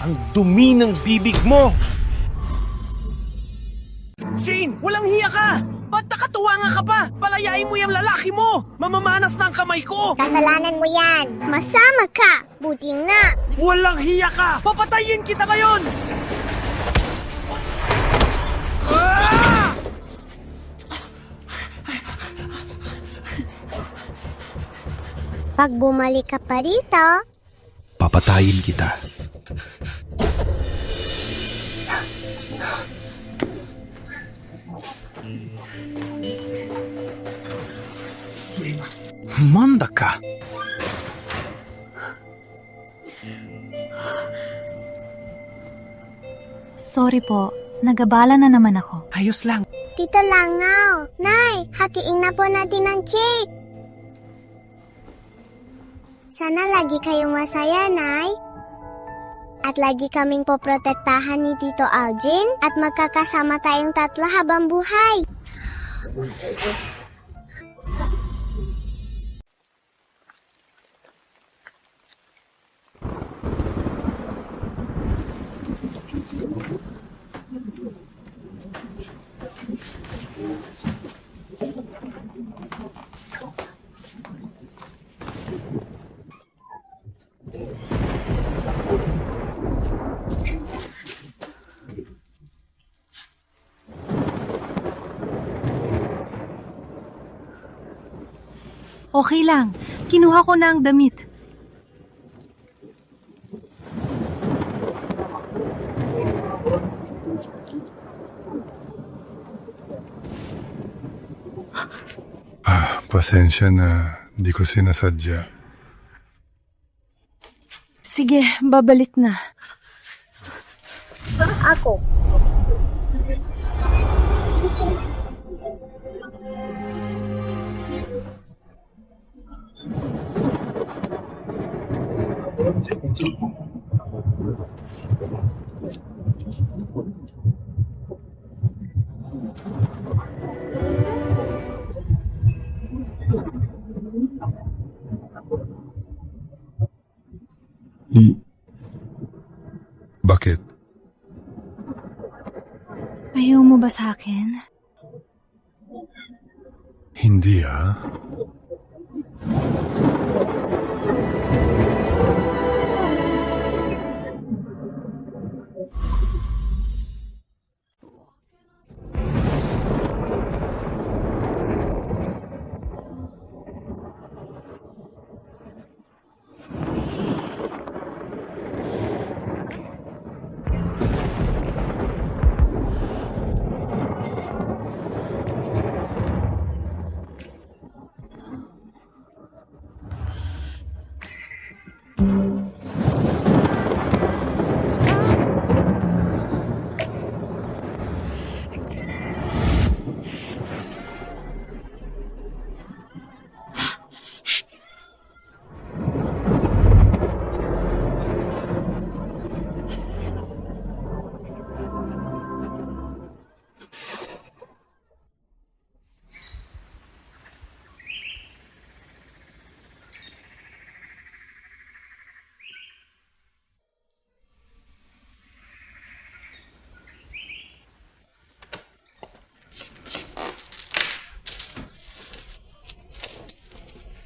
Ang dumi ng bibig mo! Shane, walang hiya ka! Ba't nakatuwanga ka pa? Palayain mo yung lalaki mo! Mamamanas na ang kamay ko! Kasalanan mo yan. Masama ka. Buting na. Walang hiya ka! Papatayin kita ngayon! Ah! Pag bumalik ka pa rito, Papatayin kita. Manda ka! Sorry po, nagabala na naman ako. Ayos lang. Tito Langaw, Nay, hatiin na po natin ang cake. Sana lagi kayong masaya, Nay. At lagi kaming poprotektahan ni Tito Algin at magkakasama tayong tatlo habang buhay. Okay lang, kinuha ko na ang damit. Pasensya na, di ko sinasadya. Sige, babalik na. Ako. Bakit? Ayaw mo ba sa akin? Hindi ah.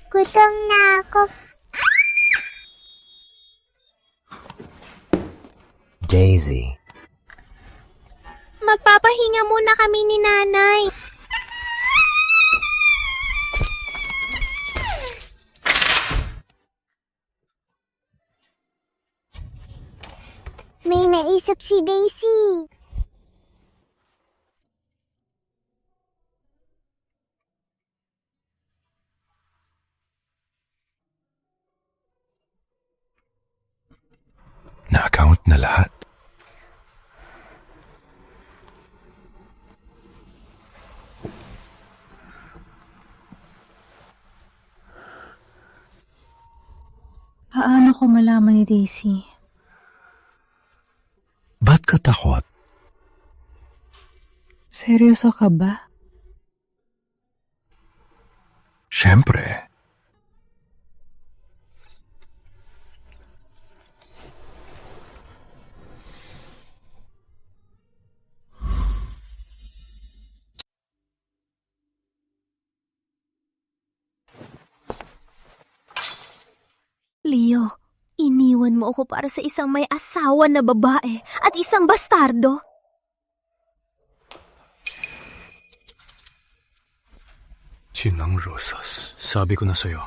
Gutom na ako. Daisy. Magpapahinga muna kami ni Nanay. May naisip si Daisy. Na-account na lahat. Paano ko malaman ni Daisy? Ba't ka takot? Seryoso ka ba? Siyempre. Leo, iniwan mo ako para sa isang may asawa na babae at isang bastardo. Chinang Rosas, sabi ko na sa'yo.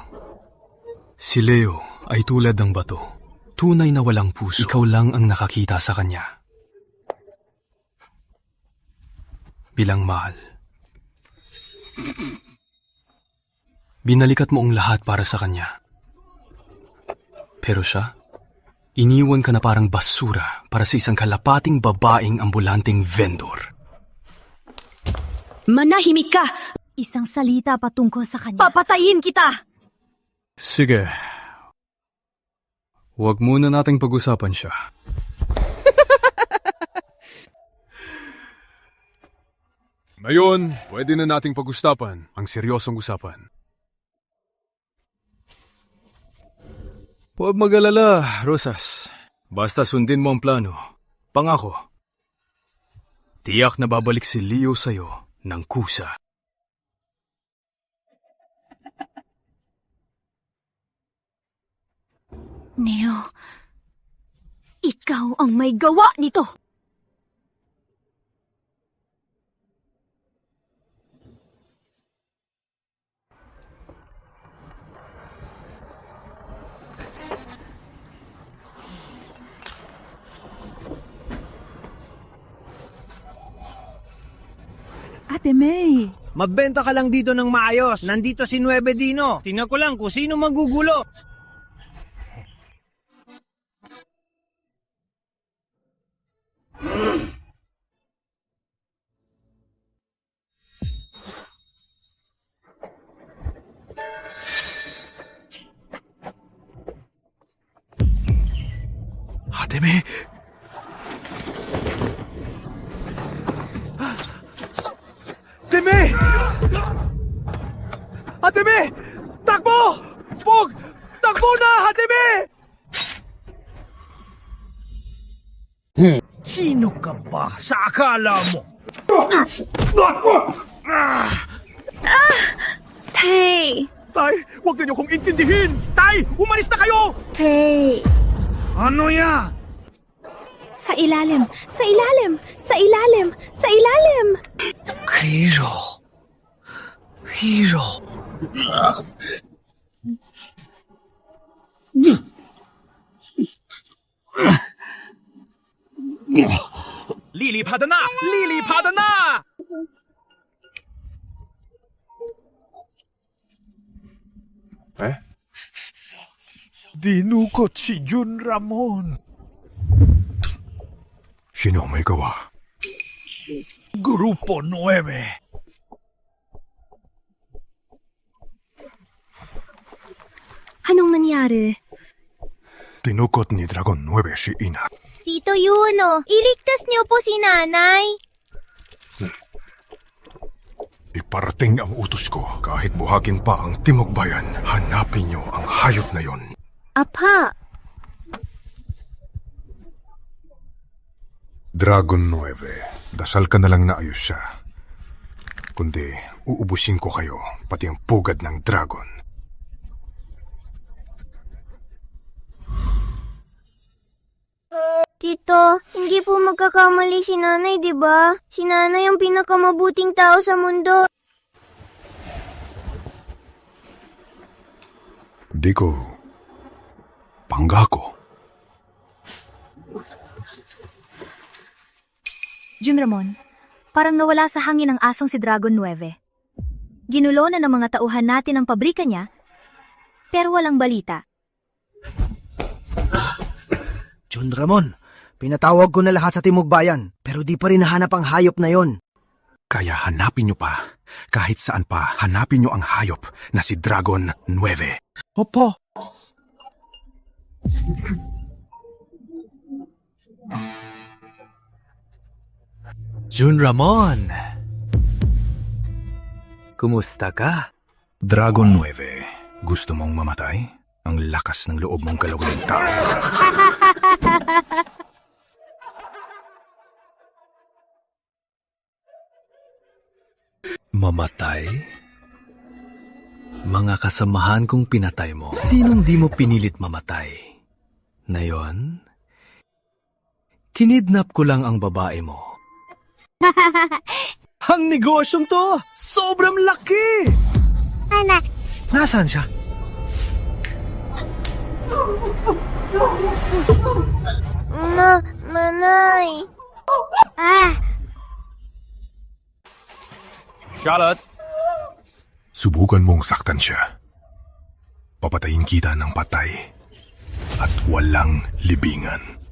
Si Leo ay tulad ng bato. Tunay na walang puso. Ikaw lang ang nakakita sa kanya. Bilang mahal. Binalikat mo ang lahat para sa kanya. Pero siya, iniwan ka na parang basura para sa isang kalapating babaeng ambulanteng vendor. Manahimik ka! Isang salita patungkol sa kanya. Papatayin kita! Sige. Huwag muna nating pag-usapan siya. Ngayon, pwede na nating pag-usapan ang seryosong usapan. Huwag mag-alala, Rosas. Basta sundin mo ang plano. Pangako. Tiyak na babalik si Leo sa'yo ng kusa. Neo, ikaw ang may gawa nito! Ate May! Magbenta ka lang dito ng maayos. Nandito si Nueve Dino. Tingnan ko lang kung sino magugulo. Hateme! Hateme! Hateme! Takbo! Pog! Takbo na, Hateme! Sino ka ba sa akala mo? Tay! Tay, huwag niyo kong intindihin! Tay, umalis na kayo! Tay! Ano yan? Sa ilalim! Sa ilalim! Sa ilalim! Sa ilalim! Hero. Hero. Lilipad na! Lilipad na! Dinukot si Jun Ramon. Sino ang may gawa? Grupo 9. Anong nangyari? Tinukot ni Dragon 9 si Ina. Tito Yuno, iligtas niyo po si nanay. Iparating ang utos ko kahit buhagin pa ang Timog Bayan. Hanapin niyo ang hayop na yon. Apa! Dragon 9, dasal ka na lang na ayos siya. Kundi uubusin ko kayo, pati ang pugad ng dragon. Tito, hindi po magkakamali si nanay, di ba? Si nanay ang pinakamabuting tao sa mundo. Di ko panggako. Jun Ramon, parang nawala sa hangin ang asong si Dragon 9. Ginulo na ng mga tauhan natin ang pabrika niya, pero walang balita. Jun Ramon, pinatawag ko na lahat sa Timog Bayan, pero di pa rin nahanap ang hayop na yon. Kaya hanapin niyo pa. Kahit saan pa, hanapin niyo ang hayop na si Dragon 9. Opo. Jun Ramon. Kumusta ka? Dragon 9, gusto mong mamatay? Ang lakas ng loob mong kalawin tao. Mamatay? Mga kasamahan kong pinatay mo, sinong di mo pinilit mamatay? Ngayon, kinidnap ko lang ang babae mo. Ang negosyong to, sobrang laki! Anak. Nasaan siya? Nanay. Charlotte! Subukan mong saktan siya. Papatayin kita ng patay. At walang libingan.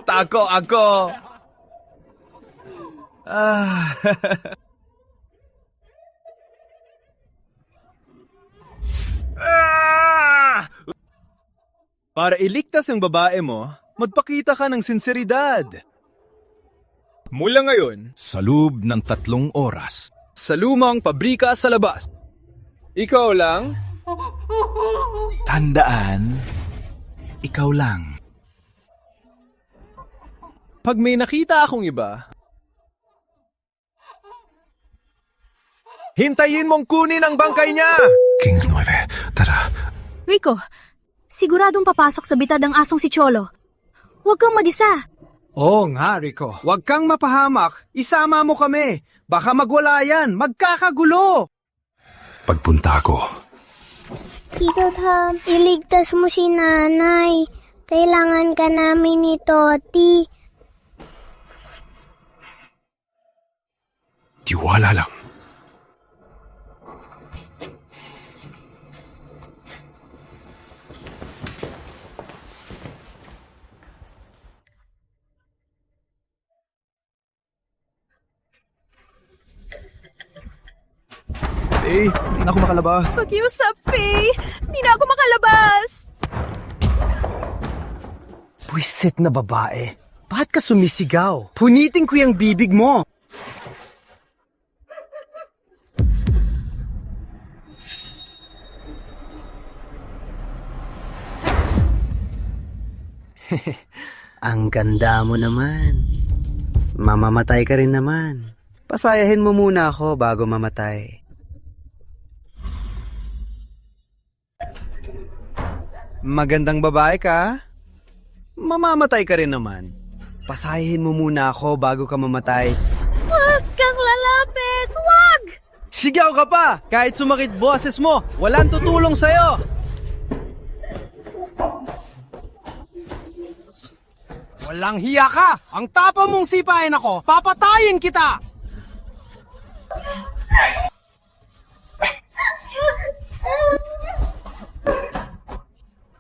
Tako ako! Para iligtas ang babae mo, magpakita ka ng sinseridad. Mula ngayon, Sa loob ng 3 oras, Sa lumang pabrika sa labas. Ikaw lang? tandaan, ikaw lang. Pag may nakita akong iba, hintayin mong kunin ang bangkay niya! Kings 9, tara. Rico, siguradong papasok sa bitad ang asong si Cholo. Huwag kang madisa. Oo nga, Rico. Huwag kang mapahamak. Isama mo kami. Baka magwala yan. Magkakagulo. Pagpunta ko, Tito Tom, iligtas mo si nanay. Kailangan ka namin ni Toti. tiwala lang. Hindi na ako makalabas. Pakiusap, Faye! Hindi na ako makalabas! Buisit na babae. Bakit ka sumisigaw? Punitin ko yung bibig mo. Ang ganda mo naman. Mamamatay ka rin naman. Pasayahin mo muna ako bago mamatay. Magandang babae ka? Mamamatay ka rin naman. Pasayahin mo muna ako bago ka mamatay. Huwag kang lalapit! Huwag! Sigaw ka pa! Kahit sumakit boses mo, walang tutulong sa'yo! Walang hiya ka! Ang tapa mong sipain ako, papatayin kita!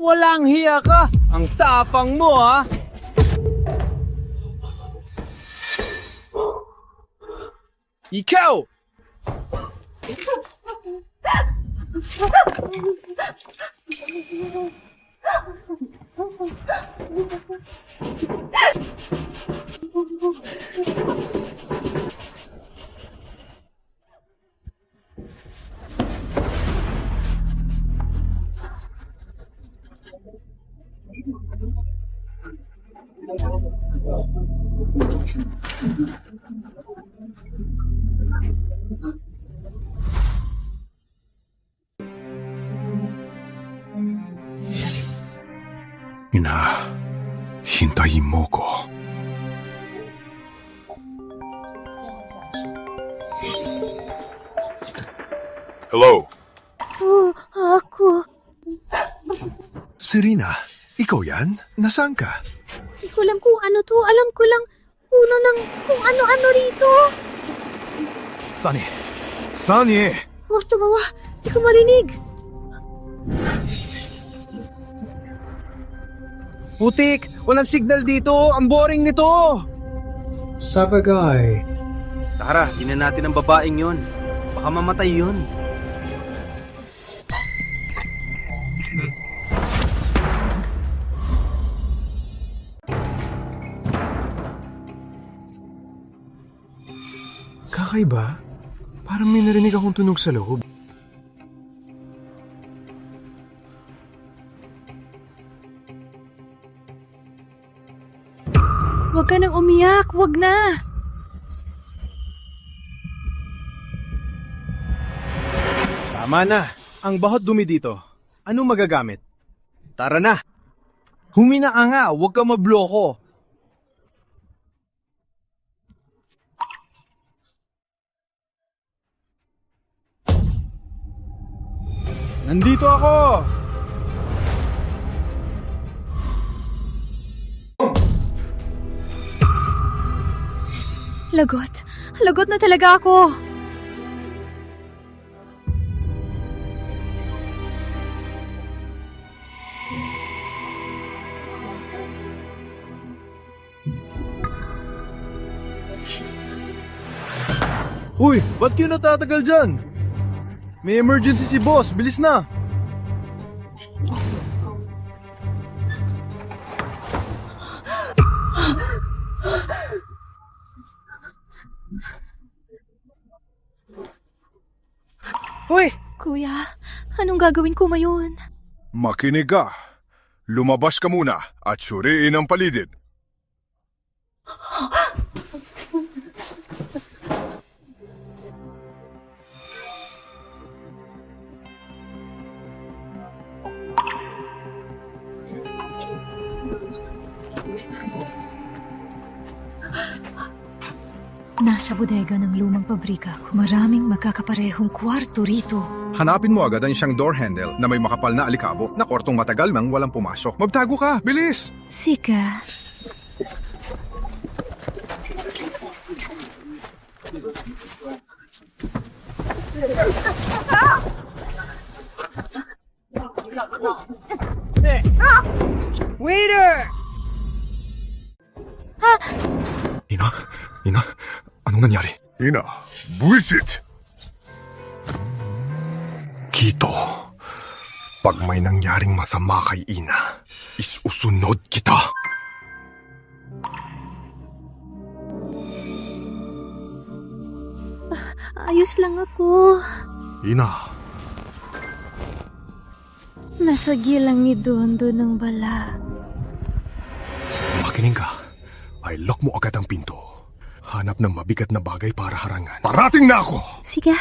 Walang hiya ka! Ang tapang mo, ha? Ikaw! Ina, hintayin mo ko. Hello? Ako. Serena, ikaw yan? Nasaan ka? Hindi ko alam kung ano to. Alam ko lang uno ng kung ano-ano rito. Sunny! Sunny! Huwag tumawa. Hindi ko marinig. Putik! Walang signal dito! Ang boring nito! Sabagay. Tara, tinan natin ang babaeng yon. Baka mamatay yun. Kakaiba? Parang may narinig akong tunog sa loob. Huwag ka nang umiyak, huwag na. Tama na. Ang bahot dumi dito. Anong magagamit? Tara na. Humina ka nga, huwag ka mabloko. Nandito ako! Lagot. Lagot na talaga ako. Uy, ba't kayo natatagal dyan? May emergency si boss, bilis na! Hoy! Kuya, anong gagawin ko ngayon? Makinig ka. Lumabas ka muna at suriin ang paligid. Nasa bodega ng lumang pabrika ko. Maraming magkakaparehong kwarto rito. Hanapin mo agad ang isang door handle na may makapal na alikabok na kwartong matagal nang walang pumasok. Magtago ka! Bilis! Sika. Waiter! Ina, anong nangyari? Ina, buwisit! Tito, pag may nangyaring masama kay Ina, isusunod kita. Ayos lang ako. Ina, Nasa gilang ni Dondo ng bala. makinig ka. Ay lock mo agad ang pinto. Hanap ng mabigat na bagay para harangan. Parating na ako! Sige.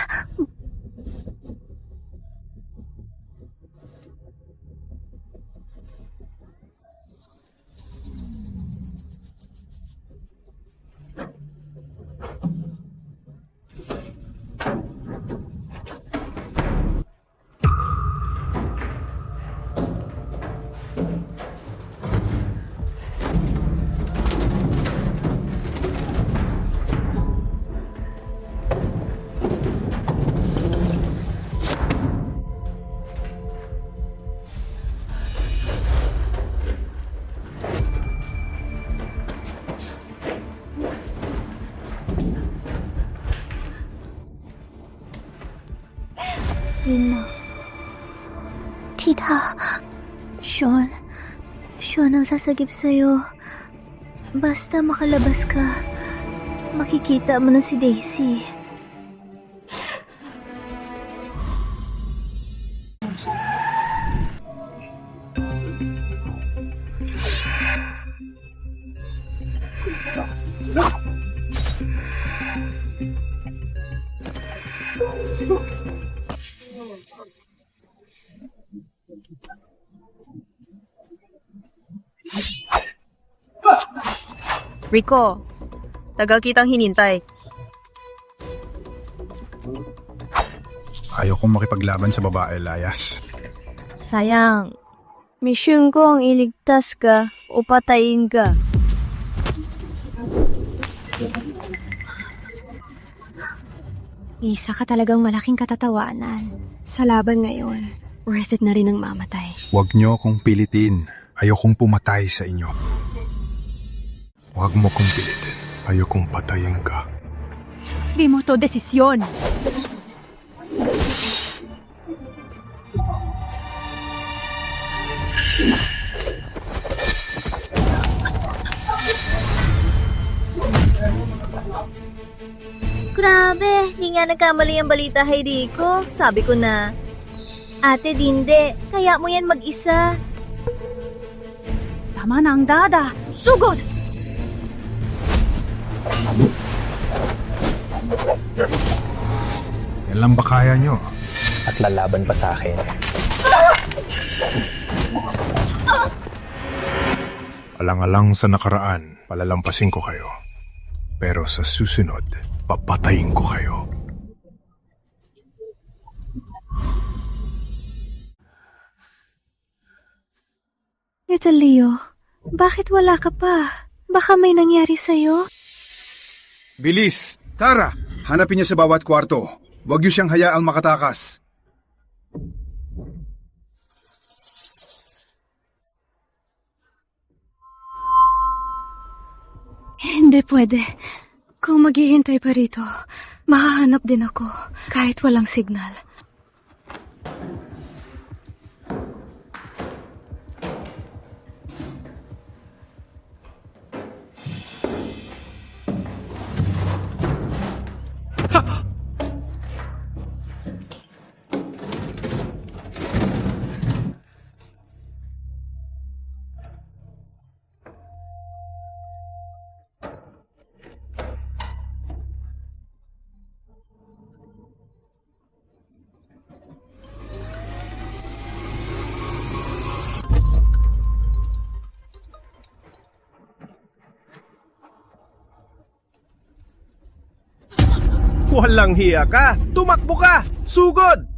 Rina. Tita. Sean ang sasagip sa'yo. Basta makalabas ka, makikita mo na si Daisy. Rico, tagal kitang hinintay. Ayokong makipaglaban sa babae, Layas. Sayang. Mission ko ang iligtas ka o patayin ka. Isa ka talagang malaking katatawanan. Sa laban ngayon, worth it na rin ang mamatay. Huwag niyo akong pilitin. Ayokong pumatay sa inyo. Huwag mo kong pilitin. Ayokong patayin ka. Di mo to desisyon. Grabe, di nga nagkamali ang balita kay Rico. Sabi ko na, Ate Dinde, kaya mo yan mag-isa. Tama na ang dada. Sugod! Yan lang ba kaya nyo? At lalaban pa sa akin. Alang-alang sa nakaraan, palalampasin ko kayo. Pero sa susunod, papatayin ko kayo. Ito, Leo. Bakit wala ka pa? Baka may nangyari sa'yo? Bilis! Tara! Hanapin niyo sa bawat kwarto. Huwag niyo siyang hayaang makatakas. Hindi pwede. Kung maghihintay pa rito, mahahanap din ako kahit walang signal. Walang hiya ka! Tumakbo ka! Sugod!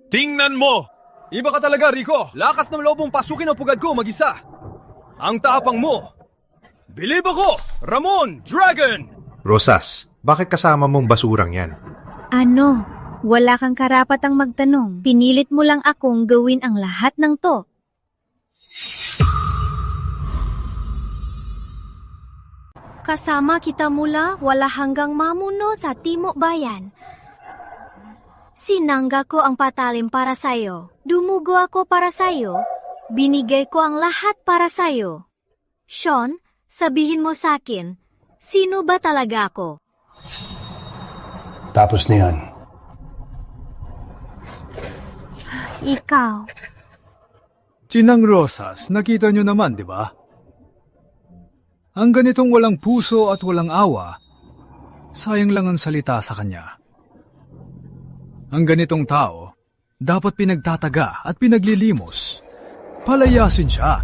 Tingnan mo! Iba ka talaga, Rico. Lakas ng lobong pasukin ang pugad ko mag-isa. Ang tapang mo. Believe ako, Ramon, Dragon! Rosas, bakit kasama mong basurang yan? Ano? Wala kang karapatang magtanong. Pinilit mo lang akong gawin ang lahat ng to. Kasama kita mula wala hanggang mamuno sa Timog Bayan. Sinangga ko ang patalim para sa'yo. Dumugo ako para sa'yo. Binigay ko ang lahat para sa'yo. Sean, sabihin mo sa'kin, sino ba talaga ako? Tapos na yan. Ikaw. Chinang Rosas, nakita nyo naman, di ba? Ang ganitong walang puso at walang awa, sayang lang ang salita sa kanya. Ang ganitong tao, dapat pinagtataga at pinaglilimos. Palayasin siya.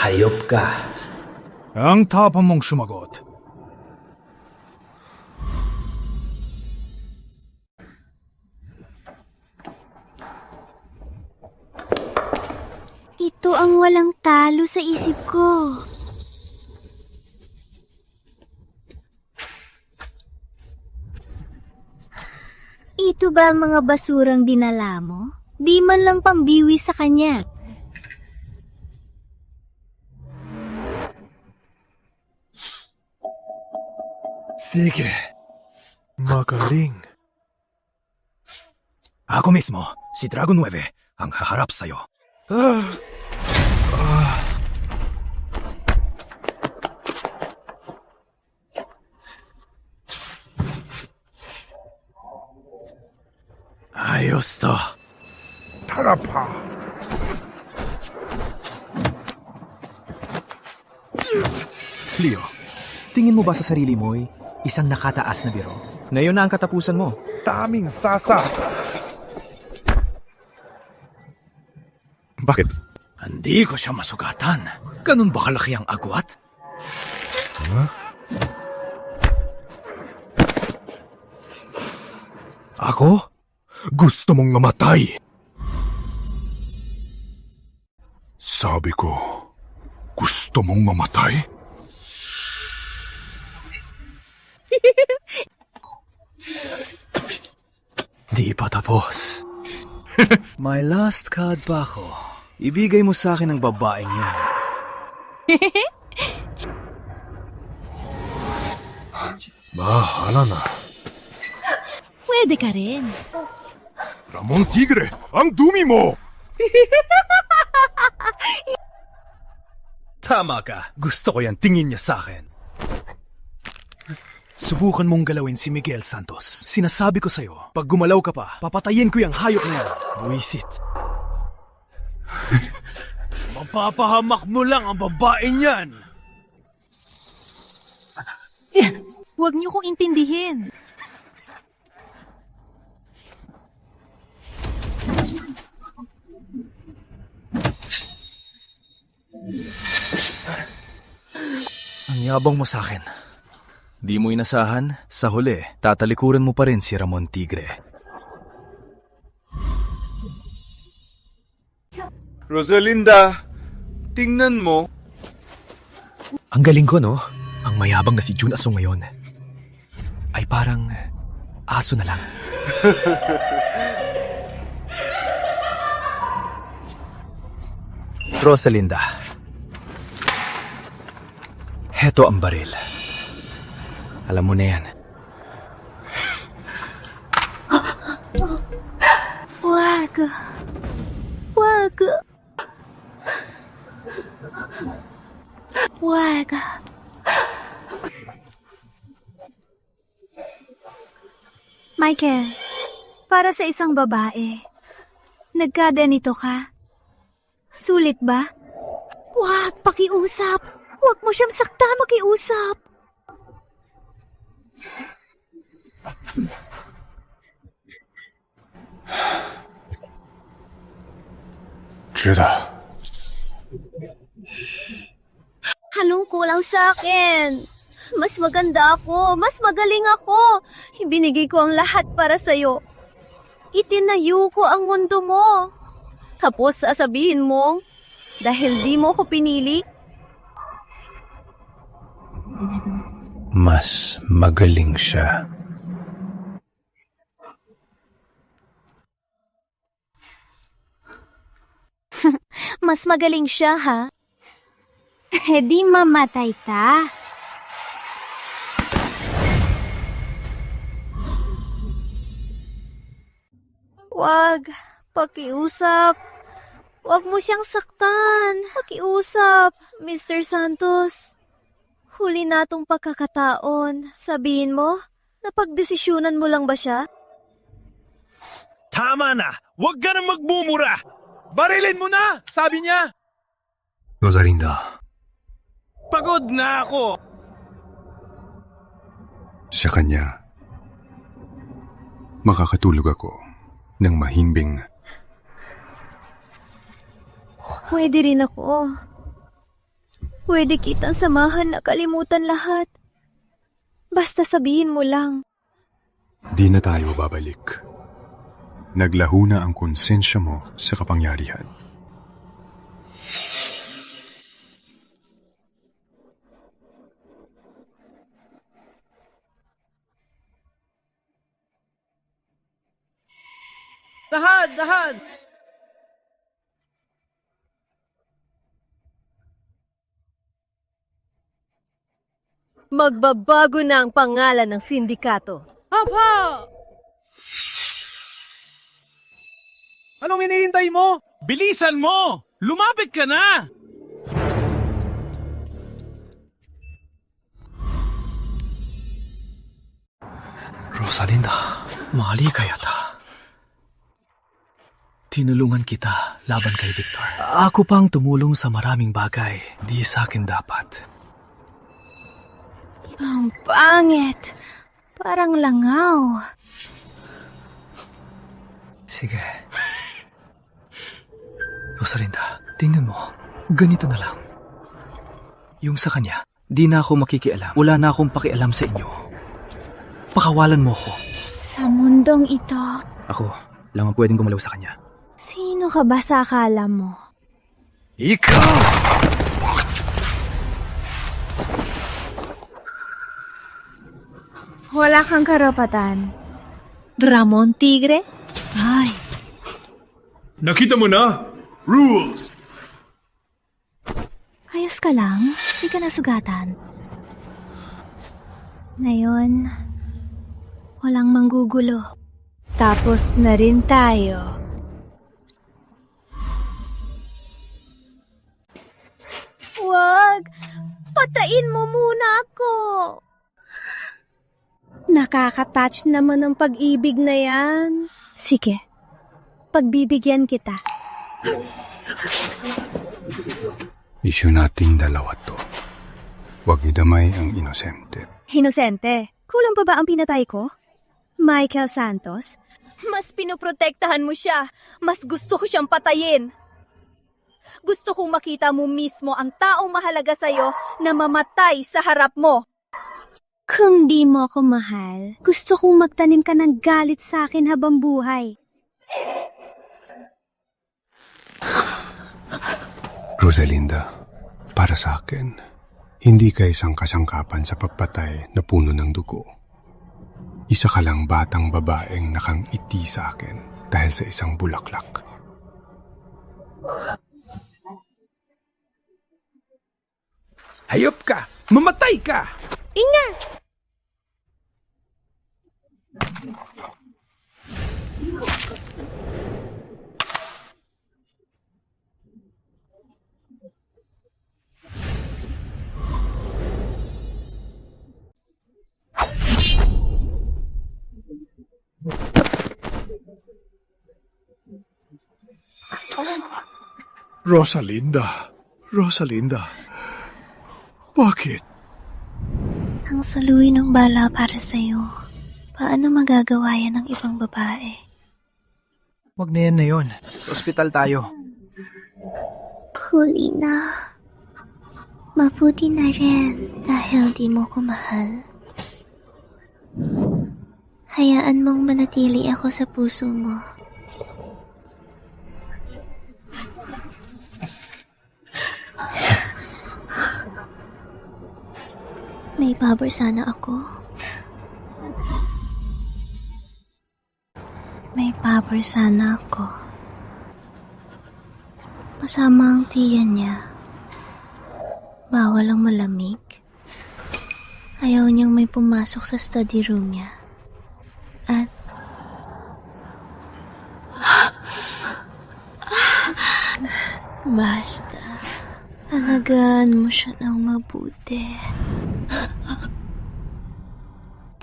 Hayop ka. Ang tapang mong sumagot. Ito ang walang talo sa isip ko. Ito ba ang mga basurang dinala mo? Di man lang pambiwi sa kanya. Sige. Magaling. Ako mismo, si Dragon 9, ang haharap sa'yo. Ayos to. Tara pa. Leo, tingin mo ba sa sarili mo'y isang nakataas na biro? Ngayon na ang katapusan mo. Daming sasa. Bakit? Hindi ko siya masugatan. Ganun ba kalaki ang agwat? Huh? Ako? Gusto mong mamatay? Sabi ko, gusto mong mamatay? Di pa tapos. May last card pa ako. Ibigay mo sa akin ang babaeng yan. Bahala na. Pwede ka rin. Ramon Tigre, ang dumi mo! Tama ka. Gusto ko yan. Tingin niya sa akin. Subukan mong galawin si Miguel Santos. Sinasabi ko sa'yo, pag gumalaw ka pa, papatayin ko yung hayop na yan. Buisit. Mapapahamak mo lang ang babaeng yan! Huwag niyo kong intindihin. Ang yabang mo sa akin. Di mo inasahan, sa huli, tatalikuran mo pa rin si Ramon Tigre. Rosalinda, tingnan mo. Ang galing ko, no? Ang mayabang na si Jun Aso ngayon ay parang aso na lang. Rosalinda, heto ang baril. Alam mo na yan. Wag. Wag. Wag. Michael, para sa isang babae, nagkaganito ka? Sulit ba? Wag, pakiusap. Wag mo siyang saktan, makiusap. Anong kulang sa akin? Mas maganda ako. Mas magaling ako. Ibinigay ko ang lahat para sa'yo. Itinayo ko ang mundo mo. Tapos sasabihin mo, dahil di mo ko pinili, Mas magaling siya. mas magaling siya, ha? Eh di mamatay ta. Wag, pakiusap. Wag mo siyang saktan. Pakiusap, Mr. Santos. Huli na tong pagkakataon. Sabihin mo, napagdesisyonan mo lang ba siya? Tama na! Huwag ka na magmumura! Barilin mo na! Sabi niya! Rosalinda, Pagod na ako! sa kanya, makakatulog ako ng mahimbing. Pwede rin ako. Pwede kitang samahan na kalimutan lahat. Basta sabihin mo lang. Di na tayo babalik. Naglaho na ang konsensya mo sa kapangyarihan. Dahan! Dahan! Magbabago na ang pangalan ng sindikato. Hapa! Anong hinihintay mo? Bilisan mo! Lumapit ka na! Rosalinda, mali kayata. Tinulungan kita laban kay Victor. Ako pang tumulong sa maraming bagay. Di sa akin dapat. Ang pangit. Parang langaw. Sige. Rosalinda, tingnan mo. Ganito na lang. Yung sa kanya, di na ako makikialam. Wala na akong pakialam sa inyo. Pakawalan mo ako. Sa mundong ito, Ako lang ang pwedeng gumalaw sa kanya. sino ka ba sa akala mo? Ikaw! Wala kang karapatan. Dramon Tigre? Ay, Nakita mo na? Rules! ayos ka lang? Di ka nasugatan? Ngayon, walang manggugulo. Tapos na rin tayo. Wag! Patayin mo muna ako! Nakaka-touch naman ang pag-ibig na yan. Sige, pagbibigyan kita. Isyu nating dalawa to. Huwag idamay ang inosente. Inosente, kulang pa ba ang pinatay ko? Michael Santos? Mas pinoprotektahan mo siya. Mas gusto ko siyang patayin. Gusto kong makita mo mismo ang taong mahalaga sa'yo na mamatay sa harap mo. Kung di mo ako mahal, gusto kong magtanim ka ng galit sa akin habang buhay. Rosalinda, para sa akin, hindi ka isang kasangkapan sa pagpatay na puno ng dugo. Isa ka lang batang babaeng nakangiti sa akin dahil sa isang bulaklak. Hayop ka! Mamatay ka! Ingat! Rosalinda, Rosalinda, bakit? Ang saluwi ng bala para sa'yo. Paano magagawa yan ng ibang babae? Wag na yan na yun. Sa ospital tayo. Huli na. Mabuti na rin dahil di mo ko mahal. Hayaan mong manatili ako sa puso mo. May pabor sana ako. May pabor sana ako. Kasama ang tiyan niya. Bawal ang malamig. Ayaw niyang may pumasok sa study room niya. At basta, alagaan mo siya ng mabuti.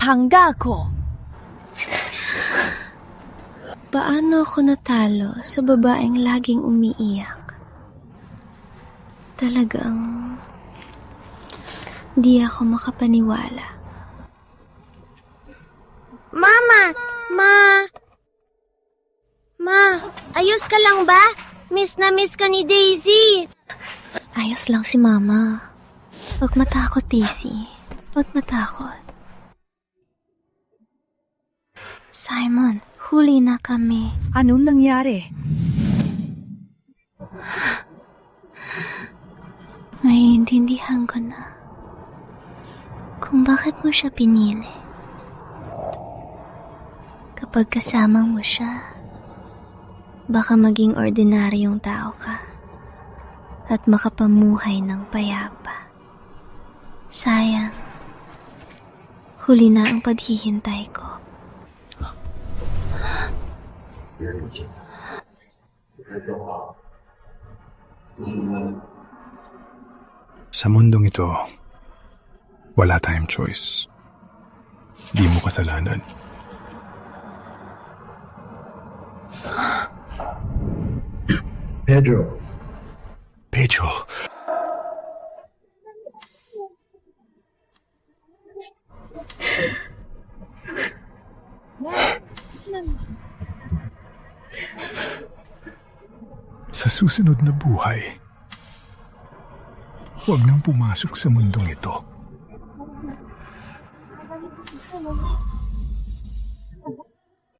Hangga ko! Paano ako natalo sa babaeng laging umiiyak? Talagang di ako makapaniwala. Mama! Ma, ayos ka lang ba? Miss na miss ka ni Daisy. Ayos lang si Mama. Huwag matakot, Daisy. Huwag matakot. Simon, huli na kami. Anong nangyari? Maiintindihan ko na kung bakit mo siya pinili. Kapag kasama mo siya, baka maging ordinaryong tao ka at makapamuhay ng payapa. Sayang, huli na ang paghihintay ko. Sa mundong ito, wala tayong choice. Di mo kasalanan. Pedro. Sa susunod na buhay, huwag nang pumasok sa mundong ito.